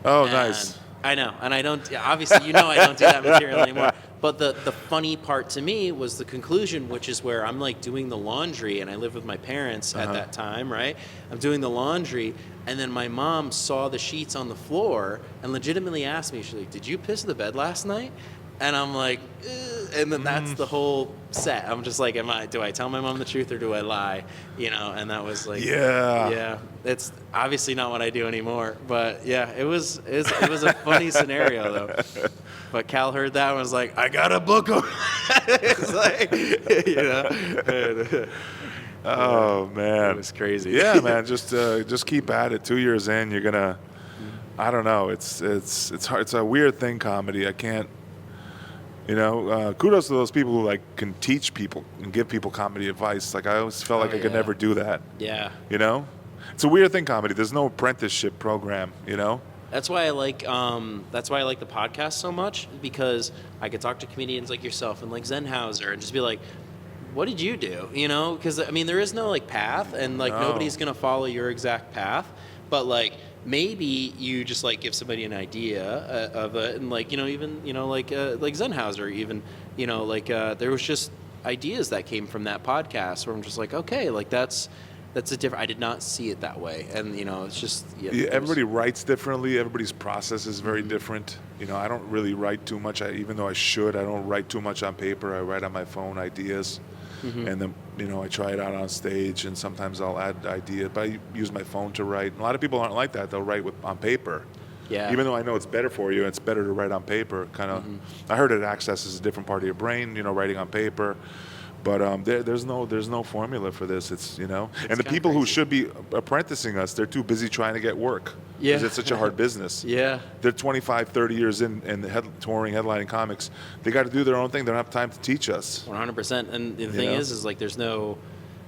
Oh, nice. I know, and I don't. Obviously, I don't do that material anymore. But the funny part to me was the conclusion, which is where I'm like doing the laundry, and I lived with my parents at that time, right? I'm doing the laundry, and then my mom saw the sheets on the floor and legitimately asked me, she's like, "Did you piss the bed last night?" And I'm like, and then that's the whole set. I'm just like, do I tell my mom the truth or do I lie? And that was like, yeah. It's obviously not what I do anymore, but yeah, it was a funny scenario though. But Cal heard that and was like, I got a book him. It's like, Oh man, it was crazy. Yeah, man, just keep at it. 2 years in, you're gonna. I don't know. It's hard. It's a weird thing, comedy. I can't. Kudos to those people who like can teach people and give people comedy advice. Like I always felt like I could never do that. Yeah. It's a weird thing, comedy. There's no apprenticeship program. That's why I like the podcast so much, because I could talk to comedians like yourself and like Zenhauser and just be like, what did you do? Because there is no like path, and like nobody's gonna follow your exact path, but like maybe you just like give somebody an idea of it, and like even like Zenhauser, even there was just ideas that came from that podcast where I'm just like, okay, like that's a different. I did not see it that way, and it's just everybody writes differently. Everybody's process is very different. I don't really write too much. Even though I should, I don't write too much on paper. I write on my phone ideas. And then, I try it out on stage, and sometimes I'll add ideas, but I use my phone to write. A lot of people aren't like that. They'll write on paper. Yeah. Even though I know it's better for you, it's better to write on paper. Kind of. I heard it accesses a different part of your brain, writing on paper. But there's no formula for this. It's and the people who should be apprenticing us, they're too busy trying to get work. Yeah, because it's such a hard business. Yeah, they're 25, 30 years in and touring, headlining comics. They got to do their own thing. They don't have time to teach us. 100%. And the thing is like there's no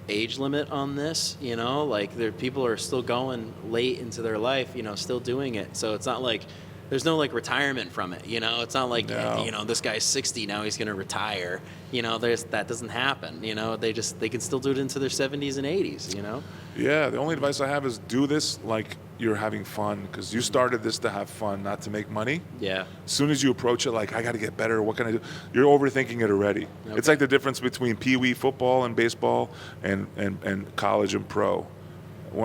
age limit on this. Like people are still going late into their life. Still doing it. So it's not like. There's no like retirement from it, It's not like this guy's 60 now, he's gonna retire. That doesn't happen. They can still do it into their 70s and 80s. Yeah. The only advice I have is do this like you're having fun, because you started this to have fun, not to make money. Yeah. As soon as you approach it like I got to get better, what can I do? You're overthinking it already. Okay. It's like the difference between pee-wee football and baseball and college and pro.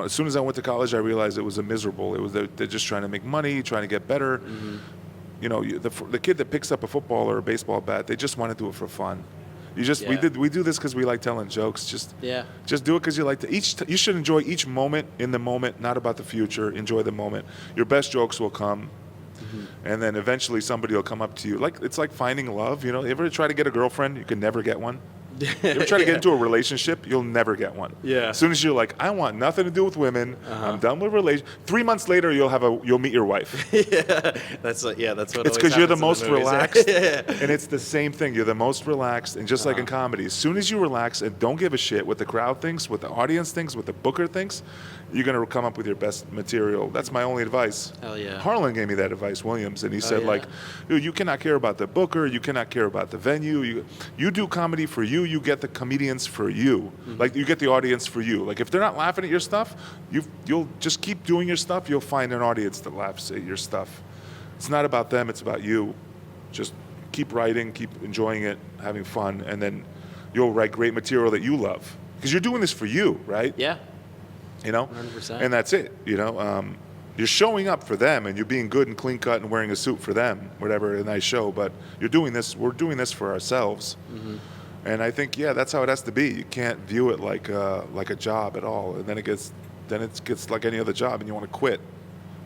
As soon as I went to college, I realized it was miserable. It was they're just trying to make money, trying to get better. The kid that picks up a football or a baseball bat, they just want to do it for fun. We do this because we like telling jokes. Just do it because you like to. You should enjoy each moment in the moment, not about the future. Enjoy the moment. Your best jokes will come, and then eventually somebody will come up to you. It's like finding love. You ever try to get a girlfriend? You can never get one. You ever try to get into a relationship, you'll never get one. Yeah. As soon as you're like, I want nothing to do with women, I'm done with relations. 3 months later, you'll meet your wife. That's what. It's because you're the most relaxed, Yeah. and it's the same thing. You're the most relaxed, and just like in comedy, as soon as you relax and don't give a shit what the crowd thinks, what the audience thinks, what the booker thinks, you're gonna come up with your best material. That's my only advice. Hell yeah. Harlan gave me that advice, Williams, and he said yeah. like, dude, you cannot care about the booker, you cannot care about the venue. You do comedy for you. You get the comedians for you. Like you get the audience for you. Like if they're not laughing at your stuff, you'll just keep doing your stuff. You'll find an audience that laughs at your stuff. It's not about them. It's about you. Just keep writing, keep enjoying it, having fun, and then you'll write great material that you love. Because you're doing this for you, right? Yeah. You know? 100%. And that's it, you know? You're showing up for them, and you're being good and clean cut and wearing a suit for them, whatever, a nice show, but we're doing this for ourselves. And I think, yeah, that's how it has to be. You can't view it like a job at all. And then it gets like any other job, and you want to quit.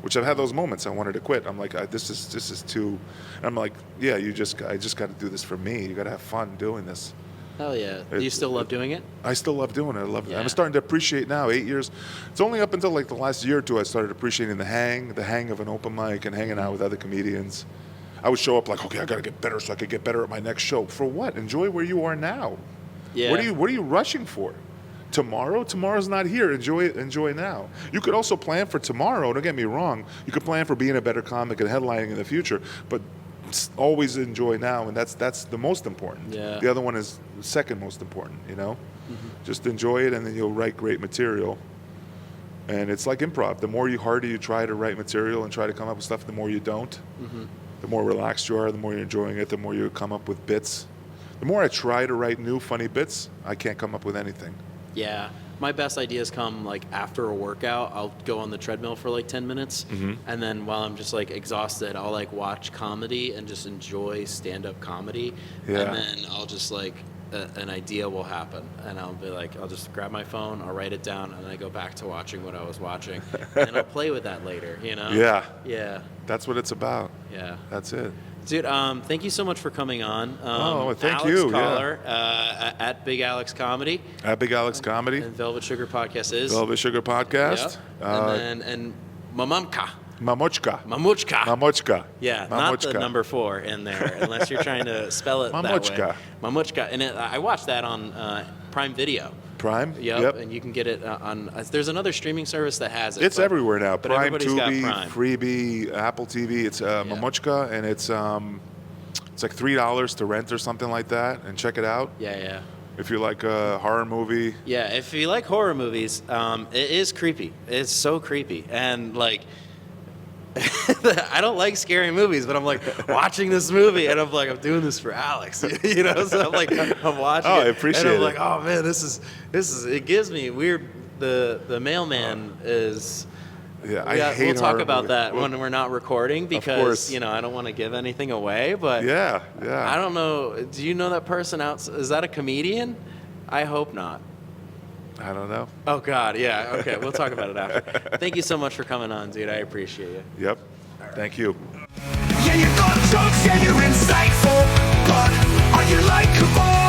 Which I've had those moments. I wanted to quit. I'm like, this is too. And I'm like, yeah, I just got to do this for me. You got to have fun doing this. Hell yeah. Do you still love doing it? I still love doing it. I love it. Yeah. I'm starting to appreciate now. 8 years. It's only up until like the last year or two I started appreciating the hang of an open mic and hanging out with other comedians. I would show up like, okay, I got to get better so I could get better at my next show. For what? Enjoy where you are now. Yeah. What are you rushing for? Tomorrow's not here. Enjoy now. You could also plan for tomorrow. Don't get me wrong. You could plan for being a better comic and headlining in the future, but always enjoy now, and that's the most important. Yeah. The other one is the second most important, you know? Just enjoy it, and then you'll write great material. And it's like improv. The more harder you try to write material and try to come up with stuff, the more you don't. The more relaxed you are, the more you're enjoying it, the more you come up with bits. The more I try to write new funny bits, I can't come up with anything. Yeah. My best ideas come like after a workout. I'll go on the treadmill for like 10 minutes. And then while I'm just like exhausted, I'll like watch comedy and just enjoy stand-up comedy. Yeah. And then I'll just like, an idea will happen. And I'll be like, I'll just grab my phone, I'll write it down, and then I go back to watching what I was watching. And I'll play with that later, you know? Yeah. Yeah. That's what it's about. Yeah. That's it. Dude, thank you so much for coming on. Thank Alex you. Kollar, at Big Alex Comedy. At Big Alex Comedy. And Velvet Sugar Podcast is. Velvet Sugar Podcast. Yep. And Mamochka. Mamochka. Yeah, not the number 4 in there, unless you're trying to spell it that way. Mamochka. And I watched that on Prime Video. Prime? Yep. And you can get it on. There's another streaming service that has it. It's everywhere now. But Prime, everybody's got Tubi, Prime. Freebie, Apple TV. It's Mamochka, and it's like $3 to rent or something like that. And check it out. Yeah. If you like a horror movie. Yeah, if you like horror movies, it is creepy. It's so creepy. And like, I don't like scary movies, but I'm like watching this movie, and I'm like, I'm doing this for Alex, you know. So I'm like, I'm watching. Oh, it, I appreciate and I'm it. like, oh man, this is. It gives me weird. The mailman is. Yeah, I hate We'll talk horror about movies. that Well, when we're not recording, because you know I don't want to give anything away. But yeah. I don't know. Do you know that person out? Is that a comedian? I hope not. I don't know. Oh, God, yeah. Okay, we'll talk about it after. Thank you so much for coming on, dude. I appreciate you. Yep. Thank you. Yeah, you got jokes, yeah, you're insightful, but are you likable?